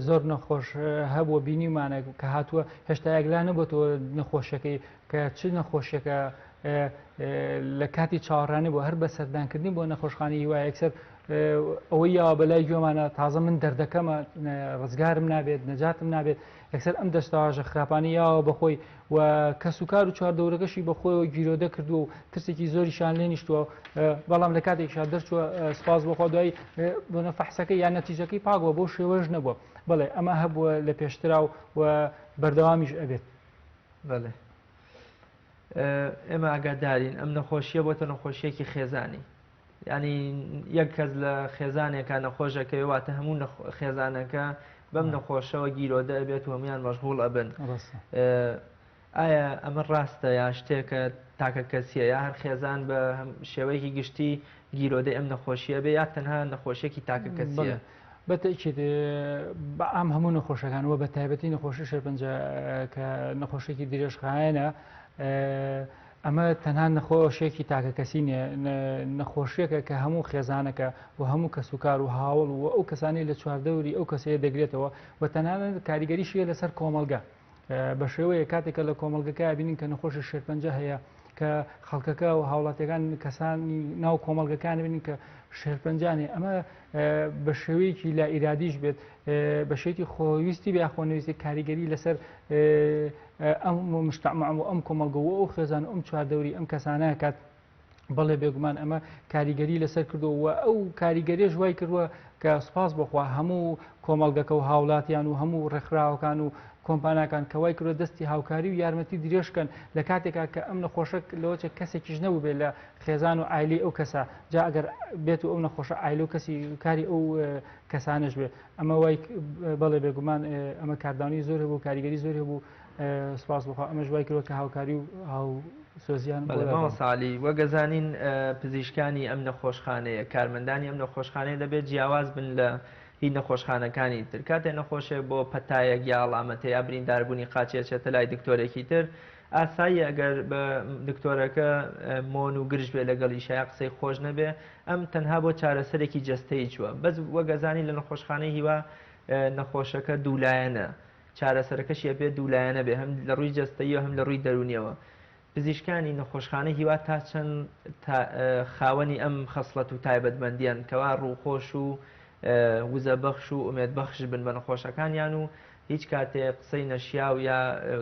زۆر نەخۆش هەبووە بینیمانە کە هاتووە هێشتا یەکلا نەبووەوە نەخۆشەکەی کە چ نەخۆشیەکە لە کاتی چاوەڕانی بۆ هەر بە سەردانکردنی بۆ نەخۆشخانەی هیوا یەکسەر ئەوەی یاوە بەلای گوێمانە تازە من دەردەکەمە ڕزگارم نابێت نەجاتم نابێت یەکسەر ئەم دەستاواژە خراپانی یاوە بەخۆی و کەسوکار و چواردەورەکەشی بەخۆیەوە گیرۆدە کردووە و ترسێکی زۆریشان لێ نیشتووە بەڵام لە کاتێکشا دەرچووە سپاس بۆخوا دوایی بۆنە فەحسەکەی یان نەتیجەکەی پاکوە بۆ شێوەژ نەبووە بڵێ ئەمە هەبووە لە پێشترا و بەردەوامیش ئەبێت. بەڵێ ئێمە ئاگادارین ئەم نەخۆشیە بۆتە نەخۆشیەکی خێزانی ینی یەک کەس لە خێزانێکە نەخۆشەکەی واتە هەموو خێزانەکە بەم نەخۆشەوە گیرۆدە ئەبێت و هەمویان مەشغوڵ ئەبن ئایا ئەمە ڕاستە یا شتێکە تاکە کەسیە یا هەر خێزان بە شێوەیەکی گشتی گیرۆدەی ئەم نەخۆشیە بێ یا تەنها نەخۆشیێکی تاکە کەسیە بەتەکیت بە ئام هەموو نەخۆشەکانەوە بە تایبەتی نەخۆشی شێرپەنجە کە نەخۆشێکی درێژخایەنە ئەمە تەنها نەخۆشیێکی تاکە کەسی نەخۆشیەکە کە هەموو خێزانەکە و هەموو کەسوکار و هاوڵ و ئەو کەسانی لە چواردەوری ئەو کەسەیە دەگرێتەوە و تەنانە کاریگەریشیە لەسەر کۆمەلگا بە شێوەیە کاتێکە لە کۆمەلگەکە بینین کە نەخۆشی شێرپەنجە هەیە کە خەڵکەکە و هاوڵاتیەکان کەسانی ناو کۆمەلگەکان بینین کە شێرپەنجانێ ئەمە بە شێوەیەکی لا ئیرادیش بێت بە شێتی خۆویستی بە خۆنویستی کاریگەری لەسەر ئەم مشتعمە و ئەم کۆمەلگەوە ئەو خێزان ئەم چواردەوری ئەم کەسانە کات بەڵێ بێگومان ئەمە کاریگەری لەسەر کردووە ئەو کاریگەریش وای کردووە کە سپاس بخوا هەموو کۆمەلگەکە و هاوڵاتیان و هەموو ڕێکخراوەکان و کۆمپانیاکان کەوای کردوە دەستی هاوکاری و یارمەتی درێژکەن لە کاتێکا کە ئەم نەخۆشە لەوەچە کەسێکیش نەبوو بێت لە خێزان و ئایلی ئەو کەسە جا ئەگەر بێت و ئەو نەخۆشە ئایل و کەسی کاری ئەو کەسانش بێت ئەمە وای بەڵێ بێگومان ئەمە کاردانی زۆر هەبوو کاریگەری زۆر هەبوو سپاس بخوا ئەمەش وای کردوە کە هاوکاری و هاو سۆزیان ساڵی وەگەزانین پزیشکانی ئەم نەخۆشخانەیە کارمەندانی ئەم نەخۆشخانەیە دەبێت جیاواز بن لە هی نەخۆشخانەکانی تر کاتێ نەخۆشێ بۆ پەتایەک یا ئەڵامەتە یا برینداربوونی قاچێچێتە لای دکتۆرێکی تر ئاسایی ئەگەر بە دکتۆرەکە مۆن و گرژ بێ لەگەڵی شایە قسەی خۆش نەبێ ئەم تەنها بۆ چارەسەرێکی جەستەی چووە بەس وەگەزانی لە نەخۆشخانەی هیوا نەخۆشەکە دوولایەنە چارەسەرەکەشیە بێت دوولایەنە بێ هەم لە ڕووی جەستەیە هەم لە ڕووی دەرونیەوە پزیشکانی نەخۆشخانەی هیوا تا چەند خاوەنی ئەم خەسڵەت و تایبەتمەندیان کەوا ڕووخۆش و وزەبەخش و ئومێدبەخش بن بە نەخۆشەکانیان و هیچ کاتێ قسەی نەشیا و یا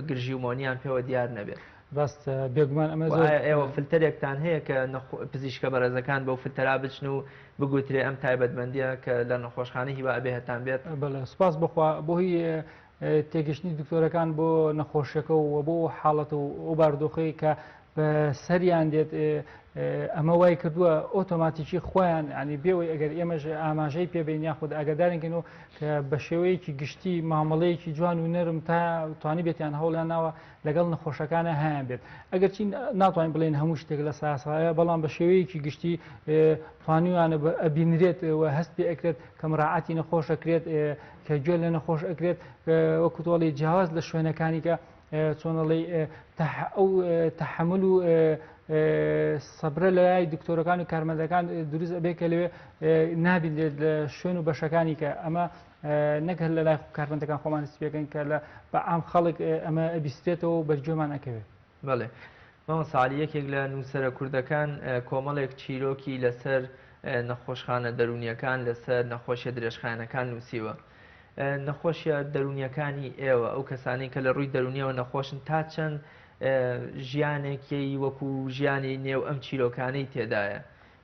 گرژی و مۆنیان پێوە دیار نەبێت ڕاست بێگومان ئەمە ئێوە فلتەرێکتان هەیە کە پزیشکە بەڕێزەکان بەو فلتەرا بچن و بگوترێ ئەم تایبەتمەندیە کە لە نەخۆشخانەی هیوا ئەبێ هەتان بێت بەڵێ سپاس بخوا بۆهی تێگەشتنی دکتۆرەکان بۆ نەخۆشیەکە و بۆ حاڵەت و باردۆخەی کە بە سەریان دێت ئەمە وای کردووە ئۆتۆماتیکی خۆیان ینی بێەوەی ئەگەر ئێمەش ئاماژەی پێبین یاخود ئاگادارێنکەنەوە کە بە شێوەیەکی گشتی مامەڵەیەکی جوان و نەرم تا توانی بێتیان هەوڵیان ناوە لەگەڵ نەخۆشەکانە هەیان بێت ئەگەر چی ناتوانین بڵێن هەموو شتێک لە ساسایە بەڵام بە شێوەیەکی گشتی توانیوانە ئەبینرێت و هەست پێ ئەکرێت کە مراعاتی نەخۆش ئەکرێت کە گوێ لە نەخۆش ئەکرێت وەکو تۆڵی جیاواز لە شوێنەکانی کە چۆنەڵی ئەو تەحمل و سەبرە لە لای دکتۆرەکان و کارمەندەکان دروست ئەبێت کە لەوێ نابینێت لە شوێن و بەشەکانی کە ئەمە نەکە لە لای کارمەندەکان خۆمان سپێکەن کە لە بە ئام خەڵک ئەمە ئەبیستێتەوە بەرجۆمان ئەکەوێت. بەڵێ ماوە ساڵی یەکێک لە نووسەرە کوردەکان کۆمەڵێک چیرۆکی لەسەر نەخۆشخانە دەرونیەکان لەسەر نەخۆشیە درێژخانەکان نووسیوە. نەخۆشیە دەرونیەکانی ئێوە ئەو کەسانی کە لە ڕووی دەرونیەوە نەخۆشن تا چەند ژیانێکی وەکو ژیانی نێو ئەم چیرۆکانەی تێدایە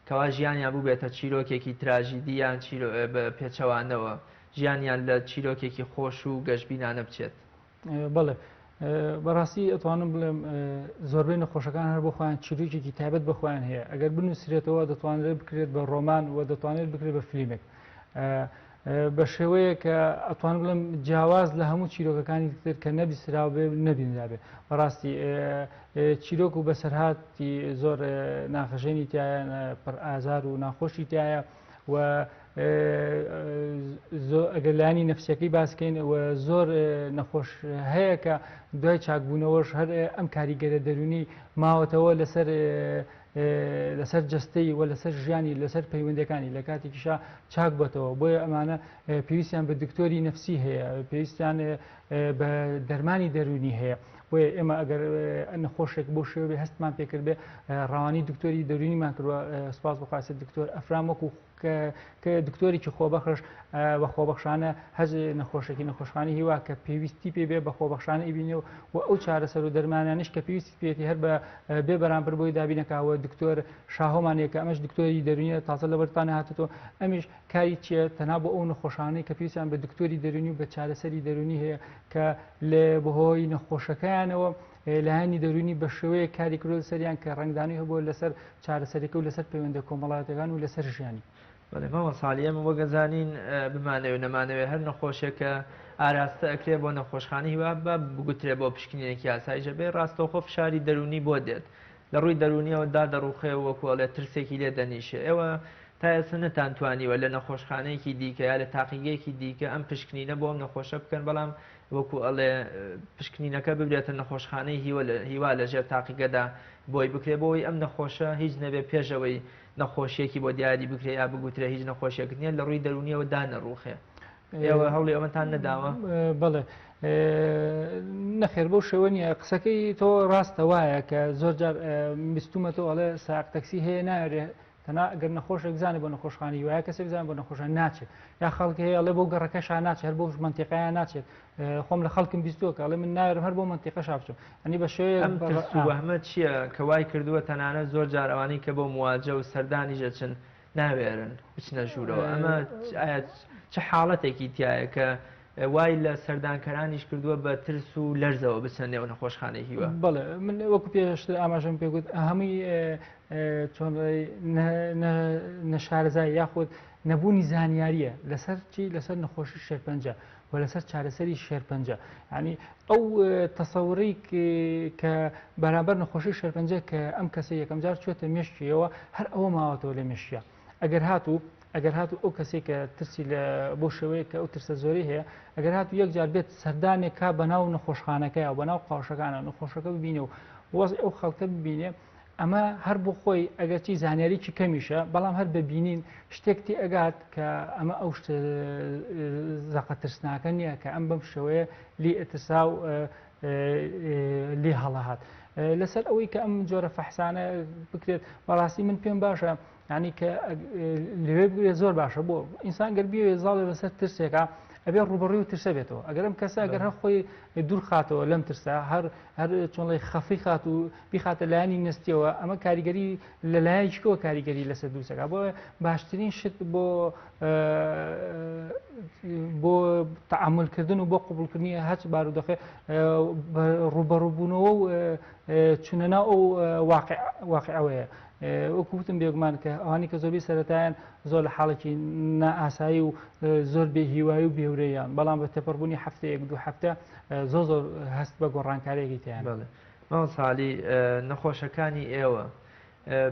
کەوا ژیانیان بوو بێتە چیرۆکێکی تراژیدیان پێچەوانەوە ژیانیان لە چیرۆکێکی خۆش و گەشتبینانە بچێت. بەڵێ بەڕاستی ئەتوانم بڵێم زۆربەی نەخۆشەکان هەر بۆ خۆیان چیرۆکێکی تایبەت بەخۆیان هەیە ئەگەر بنووسرێتەوە دەتوانرێت بکرێت بە ڕۆمان و دەتوانێت بکرێت بە فیلمێک بە شێوەیە کە ئەتوان بڵم جیاواز لە هەموو چیرۆکەکانی تر کە نەبیستراوە بێ نەبینرابێ بەڕاستی چیرۆک و بەسەرهاتی زۆر ناخەژێنی تایە پڕ ئازار و ناخۆشی تایە و ئەگەر لایانی نەفسیەکەی باسکەین و زۆر نەخۆش هەیە کە دوای چاکبوونەوەش هەر ئەم کاریگەرە دەرونی ماوەتەوە لەسەر جستەی و لەسەر ژیانی لەسەر پەیوەندەکانی لە کاتێکیشا چاک بێتەوە بۆیە ئەمانە پێویستیان بە دکتۆری نەفسی هەیە پێویستیان بە دەرمانی دەرونی هەیە بۆیە ئێمە ئەگەر نەخۆشێک بۆ شێوێ هەستمان پێکرد بێ ڕەوانی دکتۆری دەرونیمان کردووە سپاس بخواست دکتۆر ئەفرام وەکو کە دکتۆرێکی خۆبەخش بە خۆبەخشانە هەز نەخۆشێکی نەخۆشخانەی هیوا کە پێویستی پێ بێ بە خۆبەخشانە ئیبینێ و ئەو چارەسەر و دەرمانانش کە پێویستی پێێتی هەر بێ بەرامبەر بۆی دابینەکەوە دکتۆر شاهۆمانەیە کە ئەمەش دکتۆری دەرونیە تازە لە بەرتانە هاتێتەوە ئەمیش کاری چیە تەنها بۆ ئەو نەخۆشانەی کە پێویستیان بە دکتۆری دەرونی و بە چارەسەری دەرونی هەیە کە لێ بەهۆی نەخۆشەکەیانەوە لایانی دەرونی بە شێوەیە کاری کرۆ سەریان کە ڕنگدانی هەبووە لەسەر چارەسەرەکە و لەسەر پەیوەندە کۆمەڵایەتەکان و لەسەر ژیانی بەڵێمەوە ساڵی ئەمە وەگەزانین بمانەوە نەمانەوێت هەر نەخۆشێکە ئاراستە ئەکرێ بۆ نەخۆشخانەی هیوا بە بگوترێ بۆ پشکنینێکی یاساییژە بێ ڕاستەوخۆ فشاری دەرونی بۆ دێت لە ڕووی دەرونیەوەدا دەڕوخێ وەکوڵێ ترسێکی لێ دەنیشێ ئێوە تا ئێستا نەتانتوانیوە لە نەخۆشخانەیەکی دیکە یا لە تاقیگەیەکی دیکە ئەم پشکنینە بۆ ئەم نەخۆشە بکەن بەڵام وەکو ئەڵێ پشکنینەکە ببرێتە نەخۆشخانەی هیوا لەژێر تاقیگەدا بۆی بکرێ بۆی ئەم نەخۆشە هیچ نەبێ پێشەوەی نەخۆشیێکی بۆ دیاری بکرێ یا بگوترێ هیچ نەخۆشیێک نییە لە ڕووی دەرونیەوە دانەڕوخێ ئێوە هەوڵی ئەوەتان نەداوە بڵێ نەخێر بەو شێوە نیە قسەکەی تۆ ڕاستە وایە کە زۆر جار بیستومەتەوە ئەڵێ ساق تەکسی هەیە ناوێ تەنا ئەگەر نەخۆشێک زانێ بۆ نەخۆشخانەی وایە کەسێک زان بۆ نەخۆشان ناچێت یا خەڵکی هەیە ئەڵێ بۆ گەڕەکەشان ناچێت هەر بۆ منتیقەیان ناچێت خۆم لە خەڵکم بیستووە کە ئەڵێ من ناوێرم هەر بۆ منتیقەش بچوم ئەنی بە شێوەیە وەهمە چییە کە وای کردووە تەنانەت زۆر جار ئەوانەی کە بۆ مواجە و سەردانی ژەچن ناوێرن بچنە ژوورەوە ئەمە چه حاڵەتێکی تایە کە وای لە سەردانکەرانیش کردووە بە ترس و لەرزەوە بچەنێەوە نەخۆشخانەی هیوە بڵێ من وەکو پێشتر ئاماژەم پێگوت هەمووی چۆن نەشارەزای یاخود نەبوونی زانیاریە لەسەر چی لەسەر نەخۆشی شێرپەنجە و لەسەر چارەسەری شێرپەنجە ینی ئەو تەسەوڕی کە بەرامبەر نەخۆشی شێرپەنجە کە ئەم کەسە یەکەم جار چێتە مێشکیەوە هەر ئەوە ماوەتەوە لە مێشیە ئەگەر هاتوو ئەو کەسێک کە ترسی لە بۆ شێوەیە کە ئەو ترسە زۆری هەیە ئەگەر هاتوو یەک جار بێت سەردانێک کا بەناو نەخۆشخانەکەی و بەناو قاوشەکانە نەخۆشەکە ببینێ و وەز ئەو خەڵکە ببینێ ئەمە هەر بۆ خۆی ئەگەرچی زانیاریی کەمیشە بەڵام هەر ببینین شتێکتی ئەگات کە ئەمە ئەو زەقە ترسناکە نییە کە ئەم بەم شێوەیە لی ئەتسا و لی هەڵەهات لەسەر ئەوەی کە ئەم جۆرە فەحسانە بکرێت بەڕاستی من پێم باشە ینی کە لەوێ بگرێت زۆر باشە بۆ ئینسان گەر بیوێ زاڵێ بەسەر ترسێکە ئەبێ ڕوبەڕووی و ترسە بێتەوە ئەگەر ئەم کەسە ئەگەر هەر خۆی دوور خاتەوە لەم ترسە هەر چۆنڵی خەفی خات و بیخاتە لایانی نستیەوە ئەمە کاریگەری لەلایەکەوە کاریگەری لەسەر دووسەکە بۆ باشترین شت بۆ تەعاملکردن و بۆ قوبولکردنی هەچ بارودۆخێ ڕوبەڕووبوونەوە و چونەنا ئەو واقعەوەیە وەکوتم بێگومان کە ئەوانی کە زۆربەی سەرەتایان زۆر لە حاڵێکی نائاسایی و زۆر بێ هیوایی و بێورەیان بەڵام بە تەپەڕبوونی هەفتەیەک دوو هەفتە زۆر هەست بە گۆڕانکاریەکی تیان ماوە ساڵی نەخۆشەکانی ئێوە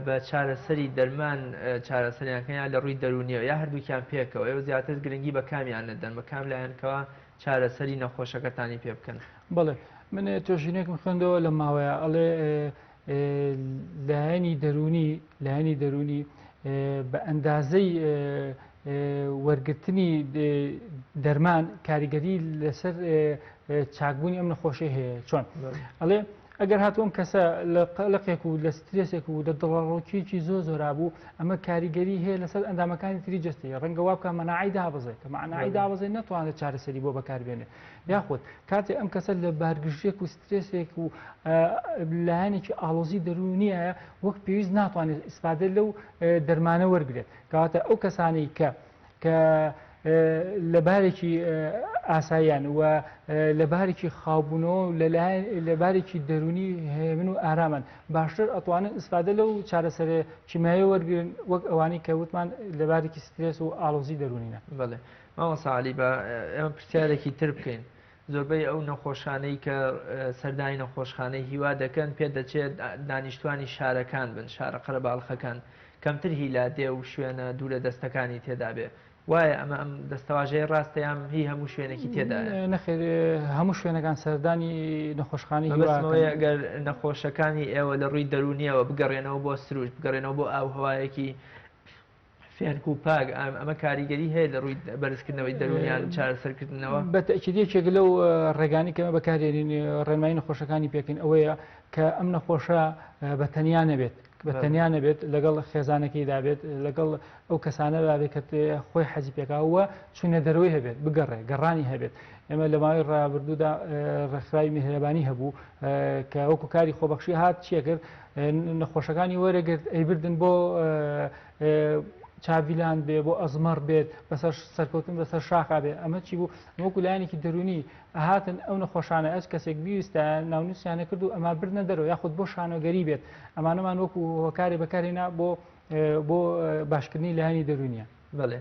بە چارەسەری دەرمان چارەسەریانکەیان لە ڕووی دەرونیەوە یا هەردووکیان پێکەوە ئێوە زیاتر گرنگی بە کامیان نەدەن بە کام لایەنکەوە چارەسەری نەخۆشەکەتانی پێ بکەن بڵێ من تۆژینێکم خوێندەوە لە ماوەیە ئەڵێ لایەنی دەرونی بە ئەندازەی وەرگرتنی دەرمان کاریگەری لەسەر چاکبوونی ئەم نەخۆشی هەیە چۆن ئەڵێ ئەگەر هاتووەم کەسە لە قەلقێک و لە سترێسێک و لە دڵڕۆکیێکی زۆرا بوو ئەمە کاریگەری هەیە لەسەر ئەندامەکانی تری جستی ڕەنگە وا بکە مەناعی دابەزێت کە معناعی دابەزێ ناتوانێت چارەسەری بۆ بەکاربێنێت یاخود کاتێک ئەم کەسە لە بارگشتێک و سترێسێک و لایەنێکی ئاڵۆزی دەرونیە وەک پێویست ناتوانێت ئیسپادە لەو دەرمانە وەرگێت کەواتە ئەو کەسانی کە لەبارێکی ئاساییان و لەبارێکی خاوبوونەوە و لەبارێکی دەرونی هەیە من و ئارامان باشتر ئەتوانن ئستفادە لەو چارەسەرە کیمایە وەرگن وەک ئەوانەی کە وتمان لەبارێکی سترێس و ئاڵۆزی دەرونینە. بەڵێ مامۆستا عەلی بە ئێمە پرسیارێکی تر بکەین. زۆربەی ئەو نەخۆشانەی کە سەردانی نەخۆشخانەی هیوا دەکەن پێ دەچێت دانیشتوانی شارەکان بن، شارە قەرەباڵغەکان کەمتر هیلادێ و شوێنە دوورە دەستەکانی تێدا بێ. وایە ئەمە ئەم دەستەواژەیە ڕاستەیان هی هەموو شوێنێکی تێدایە؟ نەخێر هەموو شوێنەکان سەردانی نەخۆشخانەی هیوامەوەی ئەگەر نەخۆشەکانی ئێوە لە ڕووی دەرونیەوە بگەڕێنەوە بۆ سروش بگەڕێنەوە بۆ ئاوهەوایەکی فێنک و پاک ئەمە کاریگەری هەیە لە ڕووی بەرزکردنەوەی دەرونیان چارەسەرکردنەوە. بە تەکیدێکێک لەو ڕێگانی کەمە بەکارێنین ڕێنمایی نەخۆشەکانی پێکەین ئەوەیە کە ئەم نەخۆشە بە تەنیا نەبێت بە تەنیا نەبێت لەگەڵ خێزانەکەی دابێت لەگەڵ ئەو کەسانە دابێت کە خۆی حەزی پێکاوە چوونە دەرەوەی هەبێت بگەڕێ گەڕانی هەبێت. ئێمە لە ماوەی ڕابردوودا ڕێکخراوی میهرەبانی هەبوو کە وەکو کاری خۆبەخشی هات چیە کرد نەخۆشەکانی وەرەگرت ئەیبردن بۆ چاویلان بێ بۆ ئەزمەڕ بێت بەسەر سەرکەوتن بەسەر شاخا بێ ئەمە چی بوو وەکو لایەنێکی دەرونی ئاهاتن ئەو نەخۆشانە ئەس کەسێک بیویستە ناونووسیانە کرد و ئەمە بردنە دەرەوە یاخود بۆ شانۆگەری بێت ئەمانەمان وەکو هۆکارێ بەکارێنا بۆ باشکردنی لایەنی دەرونیە. بەڵێ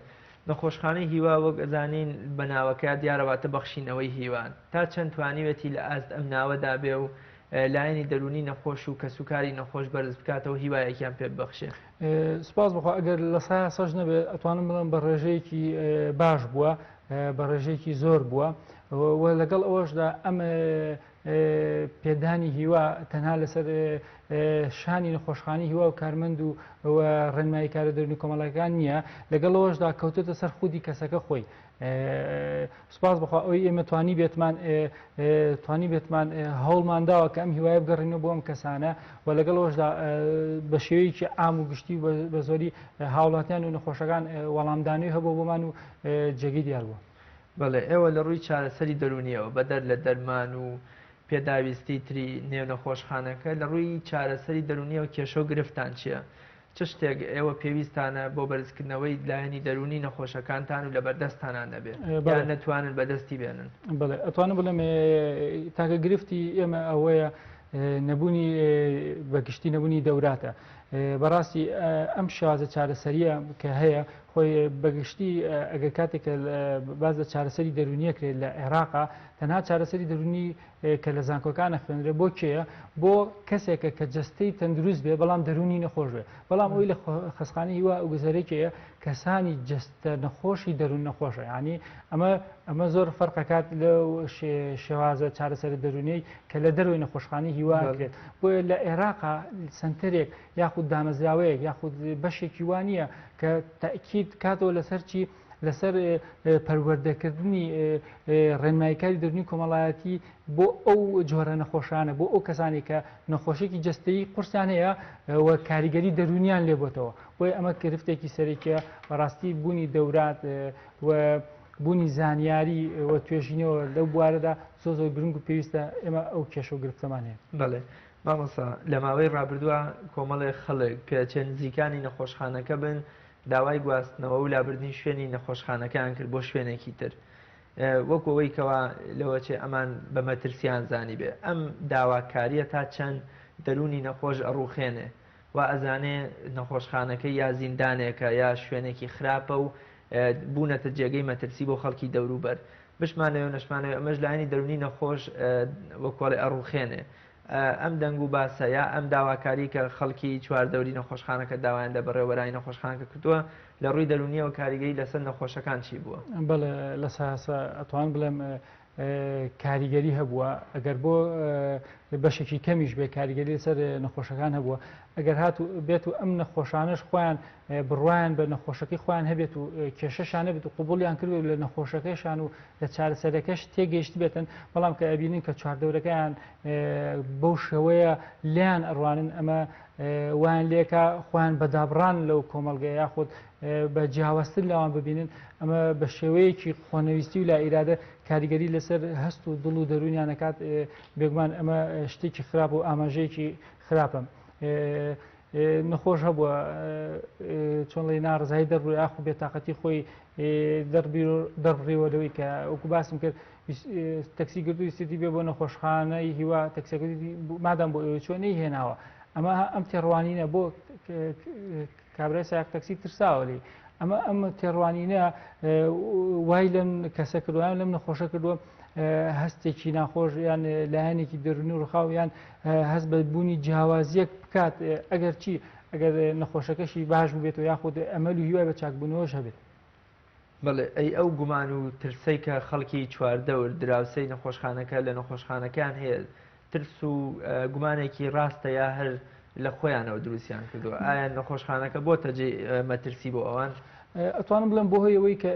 نەخۆشخانەی هیوا وەک ئەزانین بە ناوەکە دیارەواتە بەخشینەوەی هیوان تا چەند توانیوێتی لە ئاست ئەم ناوەدا بێ و لایەنی دەرونی نەخۆش و کەسوکاری نەخۆش بەرز بکاتەوە هیوایەکیان پێ ببەخشێ. سپاس بخوا ئەگەر لە سەش نەبێت ئەتوانم بڵێم بە ڕێژەیەکی باش بووە بە ڕێژەیەکی زۆر بووە و لەگەڵ ئەوەشدا ئەم پێدانی هیوا تەنها لەسەر شانی نەخۆشخانەی هیوا و کارمەند و ڕێنمایی کارە دەرونی کۆمەڵەکان نییە لەگەڵ ئەوەشدا کەوتێتە سەر خودی کەسەکە خۆی. سپاس بخوا ئەوی ئێمە توانی بێتمان هەوڵمانداوە کە ئەم هیوایە بگەڕێنەوە بۆ ئەم کەسانە و لەگەڵ ئەوەشدا بە شێوەیەکی عام و گشتی بە زۆری هاوڵاتیان و نەخۆشەکان وەڵامدانەوەی هەبوو بۆمان و جێگی دیار بووە. بەڵێ ئێوە لە ڕووی چارەسەری دەرونیەوە بەدەر لە دەرمان و پێداویستی تری نێو نەخۆشخانەکە لە ڕووی چارەسەری دەرونیەوە کێشە و گرفتان چییە؟ چ شتێک ئێوە پێویستانە بۆ بەرزکردنەوەی لایەنی دەرونی نەخۆشەکانتان و لە بەردەستانان نەبێت یان نەتوانن بەدەستی بێنن؟ بڵێ ئەتوانم بڵێم تاکە گرفتی ئێمە ئەوەیە نەبوونی بەگشتی نەبوونی دەوراتە. بەڕاستی ئەم شازە چارەسەریە کە هەیە خۆی بەگشتی ئەگەر کاتێکە باز لە چارەسەری دەرونیە کرێت لە عێراقا تەنها چارەسەری دەرونی کە لە زانکۆکانە خوێنرێ بۆ کێیە بۆ کەسێکە کە جەستەی تەندروست بێ بەڵام دەرونی نەخۆش بێ بەڵام ئەوی لە خەسخانەی هیوا ئەو گوزارێکەیە کەسانی جەستە نەخۆشی دەرون نەخۆشە ینی ئەمە زۆر فەرقەکات لەو شێوازە چارەسەر دەرونیی کە لە دەروی نەخۆشخانەی هیوا کرێت بۆیە لە عێراقا سنتەرێک یاخود دامەزراوەیەک یاخود بەشێکی وانە کە تاکید کاتەوە لەسەر چی لەسەر پەروەردەکردنی ڕێنماییکاری دەرونی کۆمەڵایەتی بۆ ئەو جۆرە نەخۆشانە بۆ ئەو کەسانی کە نەخۆشێکی جەستەیی قورسیان هەیە و کاریگەری دەرونیان لێبێتەوە بۆیە ئەمە گرفتێکی سەرێکە بەڕاستی بوونی دەورات و بوونی زانیاری و توێژینەوە لەو بوارەدا زۆر گرنگ و پێویستە ئێمە ئەو کێشە و گرفتەمان هەیە. بەڵێ مامۆستا لە ماوەی ڕابردووە کۆمەڵێک خەڵک پێچەند نزیکانی نەخۆشخانەکە بن داوای گواستنەوە و لابردنی شوێنی نەخۆشخانەکان کرد بۆ شوێنێکی تر وەکو ئەوەی کەوا لەوەچێ ئەمان بە مەترسیان زانی بێ ئەم داواکاریە تا چەند دەرونی نەخۆش ئەڕوخێنێ و ئەزانێ نەخۆشخانەکەی یا زیندانێکە یا شوێنێکی خراپە و بوونەتە جێگەی مەترسی بۆ خەڵکی دەوروبەر بشمانەوە نەشمانەوە ئەمەش لایەنی دەرونی نەخۆش وەکوڵێ ئەڕوخێنێ ئەم دەنگ و باسە یا ئەم داواکاری کە خەڵکی چواردەوری نەخۆشخانەکە داوایاندا بەڕێوەبەرانی نەخۆشخانەکە کردووە لە ڕووی دەرونیەوە کاریگەری لەسەر نەخۆشەکان چی بووە؟ بەڵێ لە ساسە ئەتوان بڵێم کاریگەری هەبووە ئەگەر بۆ بەشێکی کەمیش بێ کاریگەری لەسەر نەخۆشەکان هەبووە ئەگەر هاتو بێت و ئەم نەخۆشانش خۆیان بڕوایان بە نەخۆشەکەی خۆیان هەبێت و کێشەشانە بێت و قوبولیان کردو لە نەخۆشەکەیشان و لە چارەسەرەکەش تێگەیشت بێتن بەڵام کە ئەبینین کە چواردەورەکەیان بەو شێوەیە لیان ئەڕوانن ئەمە وان لێکە خۆیان بەدابڕان لەو کۆمەڵگە یاخود بە جیاوازتر لاوان ببینن ئەمە بە شێوەیەکی خۆنەویستی و لا ئیرادە کاریگەری لەسەر هەست و دڵ و دەرونیانەکات بێگومان ئەمە شتێکی خراپ و ئاماژەیەکی خراپە. نەخۆش هەبووە چۆن لەی ناڕزایی دەربوو یاخو بێتاقەتی خۆی دەڕڕیوەلەوەی کە وەکو باسم کرد تەکسی گردووی سیتی بێ بۆ نەخۆشخانەی هیوا تەکسیەکەی مادام بۆ ئێوە چۆنەی هێناوە ئەمە ئەم تێڕوانینە بۆ کابرای سایق تەکسی ترساوە لێ ئەمە تێڕوانینە وای لەم کەسە کردویان لەم نەخۆشە کردووە هەستێکی ناخۆش یان لایەنێکی دەرونی و ڕخاو یان هەست بە بوونی جیاوازیەک بکات ئەگەر چی ئەگەر نەخۆشەکەشی باش بێتەوە یاخود ئەمەل و هیوای بە چاکبوونەوەش هەبێت. بەڵێ ئەی ئەو گومان و ترسەی کە خەڵکی چواردەور دراوسەی نەخۆشخانەکە لە نەخۆشخانەکان هەیە ترس و گومانێکی ڕاستە یا هەر لە خۆیانەوە دروستیان کردووە ئایا نەخۆشخانەکە بۆتە جێ مەترسی بۆ ئەوان؟ ئەتوانم بڵم بۆ هۆیەوەی کە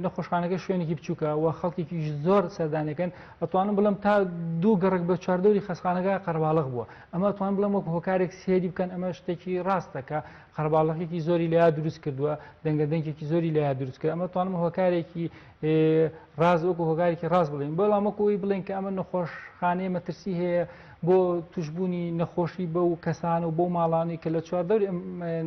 نەخۆشخانەکە شوێنێکی بچووکە و خەڵکێکی زۆر سەردانەکەن ئەتوانم بڵم تا دوو گەڕک بە چواردەوری خەسخانەکە قەرباڵغ بووە ئەمە ئەتوان بڵم وەکو هۆکارێک سێری بکەن ئەمە شتێکی ڕاستەکە قەرباڵغێکی زۆری لە یا دروست کردووە دەنگەدەنگێکی زۆری لە یا دروست کرد ئەمە توانم هۆکارێکی ڕاست وەکو هۆکارێکی ڕاست بڵێن بەڵام وەکوی بڵێن کە ئەمە نەخۆشخانەیە مەترسی هەیە بۆ توشببوونی نەخۆشی بە و کەسان و بۆ ماڵانی کە لە چواردەوری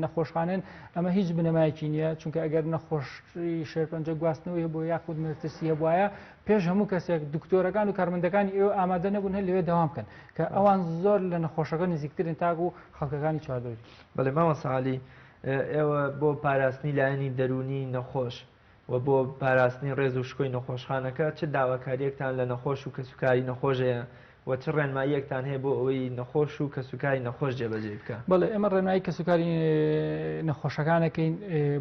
نەخۆشخانەن ئەمە هیچ بنەمایکی نییە چونکە ئەگەر نەخۆشی شێرپەنجە گواستنەوەی بۆ یاخود مەترسی هەبوایە پێش هەموو کەسێک دکتۆرەکان و کارمەندەکانی ئێوە ئامادە نەبوون هەر لەوێ داوام بکەن کە ئەوان زۆر لە نەخۆشەکە نزیکترن تاکو و خەڵکەکانی چواردەوری. بەڵێ ماوە ساڵی ئێوە بۆ پاراستنی لایەنی دەرونی نەخۆش و بۆ پاراستنی ڕێز و شکۆی نەخۆشخانەکە چه داواکاریەکتان لە نەخۆش و کەسوکاری نەخۆشەیە و چ ڕێنماییەکتان هەیە بۆ ئەوەی نەخۆش و کەسوکاری نەخۆش جێبەجێ بکە؟ بەڵێ ئێمە ڕێنمایی کەسوکاری نەخۆشەکانەکەین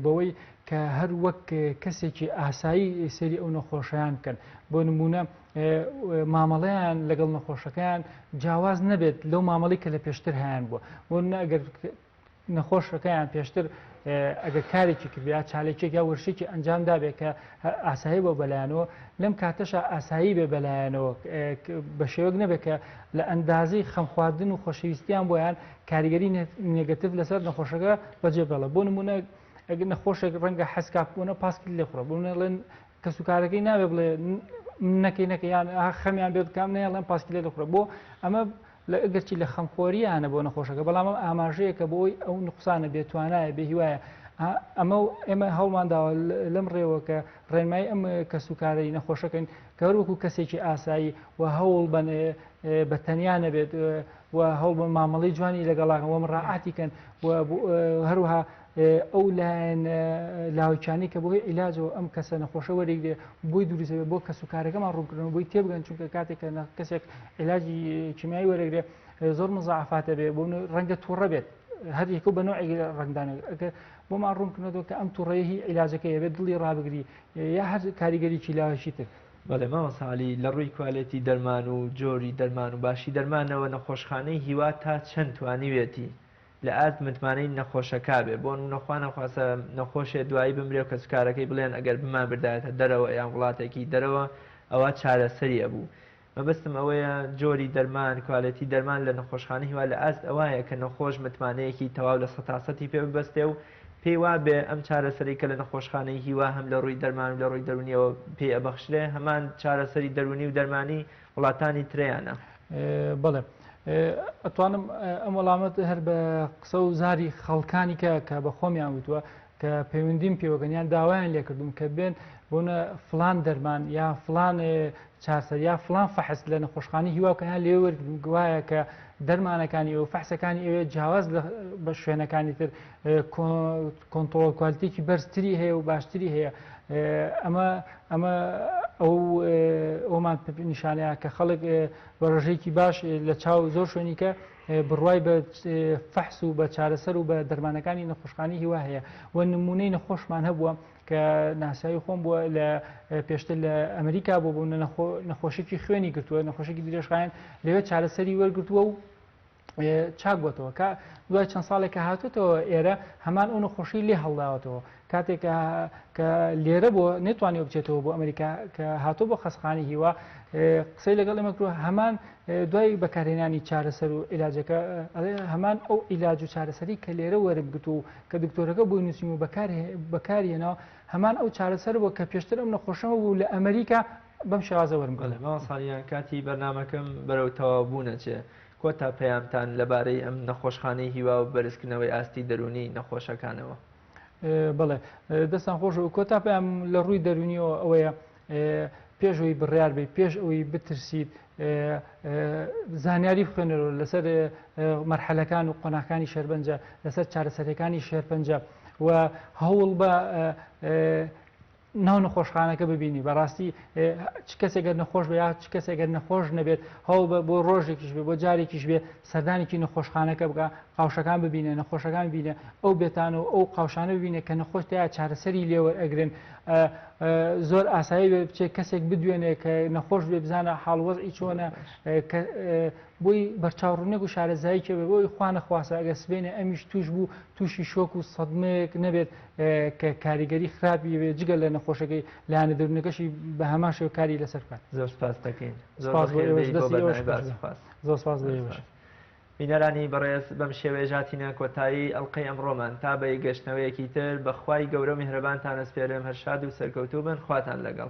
بەوەی کە هەر وەک کەسێکی ئاسایی سەری ئەو نەخۆشیان بکەن بۆ نمونە مامەڵەیان لەگەڵ نەخۆشەکان جیاواز نەبێت لەو مامەڵی کە لە پێشتر هیان بووە بۆ ئەگەر نەخۆشەکەیان پێشتر ئەگەر کارێکی کردیا چالێکێک یا وەرشێکی ئەنجام دابێت کە ئاسایی بۆ بەلایەنەوە لەم کاتەشە ئاسایی بێ بەلایەنەوە بە شێوەک نەبێت کە لە ئەندازەی خەمخواردن و خۆشەویستیان بۆیان کاریگەری نێگەتیڤ لەسەر نەخۆشەکە بەجێ بڵە بۆ نمونە ئەگەر نەخۆشێک ڕەنگە حەسکاپبوونە پاسکیل لێخڕە بڵێن کەسوکارەکەی نابێ بڵێ نەکەی یان خەمیان بێت کام نەیەڵێن پاسکیلێ لەخڕە بۆ ئەمە لە ئەگەرچی لە خەمخۆریانە بۆ نەخۆشەکە بەڵام ئاماژەیە کە بۆی ئەو نقصانە بێتوانایە بێ هیوایە ئەمە ئێمە هەوڵمانداوە لەم ڕێوە کە ڕێنمایی ئەم کەسوکارەی نەخۆشەکەین کە هەروەکو کەسێکی ئاسایی و هەوڵ بن بە تەنیا نەبێت و هەوڵ بن مامەڵی جوانی لەگەڵاکەن و ڕاعاتی و هەروەها ئەو لایەن لاوچانی کە بۆی عیلاجەوە ئەم کەسە نەخۆشە وەرێک بۆی دروستەوێت بۆ کەسوکارەکەمان ڕوونکردن بۆی تێبگەن چونکە کاتێک کە کەسێک عیلاجی کیمیایی وەرەگرێ زۆر مزعفاتە بێ بۆ ڕەنگە تووڕە بێت هەر یەکە بە نوعی ڕنگدانە بۆمان ڕوونکردنەوە کە ئەم تووڕەیە هی عیلاجەکە بێت دڵی ڕابگری یا هەر کاریگەریی لاوەشی تر. بەڵێ ماوە ساڵی لە ڕووی کوالێتی دەرمان و جۆری دەرمان و باشی دەرمانەوە نەخۆشخانەی هیوا تا چەند توانیوێتی لە ئاست متمانەی نەخۆشەکە بێ بۆ نەخواانە خواستە نەخۆشێ دوایی بمرێ و کەسکارەکەی بڵێن ئەگەر بمان بردایەتە دەرەوە یان وڵاتێکی دەرەوە ئەوە چارەسەریە بوو. مەبەستم ئەوەیە جۆری دەرمان کوالەتی دەرمان لە نەخۆشخانەی هیوا لە ئاست ئەوایە کە نەخۆش متمانەیەکی تەواو لە سەتاسەتی پێ ببەستێ و پێی وا بێ ئەم چارەسەری کە لە نەخۆشخانەی هیوا هەم لە ڕووی دەرمان و لە ڕووی دەرونیەوە پێ ئەبەخشرێ هەمان چارەسەری دەرونی و دەرمانی وڵاتانی ترەیانە. بەڵێ ئەتوانم ئەم وەڵامەت هەر بە قسە و زاری خەڵکانی کە بە خۆمیان وتووە کە پەیوەندیم پێوەگەنیان داوایان لێکردوم کە بێن بۆنە فلان دەرمان یا فلان چارسەر یا فلان فەحس لە نەخۆشخانەی هیواکەیان لێ وایە کە دەرمانەکانی ئەو فەحسەکانی ئەوێ جیاواز بە شوێنەکانی تر کۆنتڕۆڵ کوالیتێکی بەرزتری هەیە و باشتری هەیە ئەمە ئەومان نیشانەیە کە خەڵک بە ڕژەیەکی باش لە چاو زۆر شوێنی کە بڕوای بە فەحس و بە چارەسەر و بە دەرمانەکانی نەخۆشخانەی هیوا هەیە و نمونەی نەخۆشمان هەبووە کە ناسایی خۆم بووە لە پێشتر لە ئەمریکا بۆ بوون نەخۆشێکی خوێنی گرتووە نەخۆشێکی درێژخایەن لەوێ چارەسەری وەرگرتووە و چاک بۆتەوە کە دوای چەند ساڵێکە هاتوێتەوە ئێرە هەمان ئەو نەخۆشی لێ هەڵداوەتەوە کاتێک کە لێرە بۆ نێتوانێت بچێتەوە بۆ ئەمریکا کە هاتۆ بۆ خەسخانەی هیوا قسەی لەگەڵ ئێمە کردووە هەمان دوای بەکارهێنانی چارەسەر و عیلاجەکە هەمان ئەو عیلاج و چارەسەری کە لێرە وەرگرت و کە دکتۆرەکە بۆی نووسیم و بەکارهێناوە هەمان ئەو چارەسەر بۆ کە پێشتر ئەم نەخۆشەمە بوو لە ئەمریکا بەم شێوازە وەرمگەڵێ. ماوە ساڵیان کاتی بەرنامەکەم بەرەو تەواو بوونەچێ کۆتا پەیامتان لەبارەی ئەم نەخۆشخانەی هیوا و بەرزکردنەوەی ئاستی دەرونی نەخۆشەکانەوە. بڵێ دەستان خۆش و کۆتا پێیان لە ڕووی دەرونیەوە ئەوەیە پێشەوەی بڕیار بێ پێش ئەوەی بترسیت زانیاری بخوێنەوە لەسەر مەرحەلەکان و قۆناکانی شێرپەنجە لەسەر چارەسەرەکانی شێرپەنجە و هەوڵ بە ناو نەخۆشخانەکە ببینی بەڕاستی چ کەسێکگەر نەخۆش بێ یا چ کەسێکگەر نەخۆش نەبێت هەوڵ بە بۆ ڕۆژێکیش بێ بۆ جارێکیش بێ سەردانێکی نەخۆشخانەکە بگە قاوشەکان ببینێ نەخۆشەکان ببینێ ئەو بێتان و ئەو قاوشانە ببینێ کە نەخۆش تیا چارەسەری لێوەرئەگرن زۆر ئاسایی بێ بچێت کەسێک بدوێنێ کە نەخۆش بێ بزانە حاڵوەزئی چۆنە بۆی بەرچاوڕوونێک و شارەزایی کە بێ بۆی خوا نەخواسە ئەگە سبێنێ ئەمیش توش بوو تووشی شۆک و سەدمەیەک نەبێت کە کاریگەری خراپی بێ جگە لە نەخۆشەکەی لایەنە دەرونەکەشی بە هەمان شێوە کاری لەسەر بکات. زۆر سپاس دەکەین. زۆر سپاس بۆ ئێوەش. بینەرانی بەڕێز بەم شێوەیە ژاتینە کۆتایی ئەڵلقەی ئەمڕۆمان تا بە گەشتنەوەیەکی تر بەخوای گەورە و میهرەبانتان ئەسپێرم هەر شاد و سەرکەوتوو بن خواتان لەگەڵ.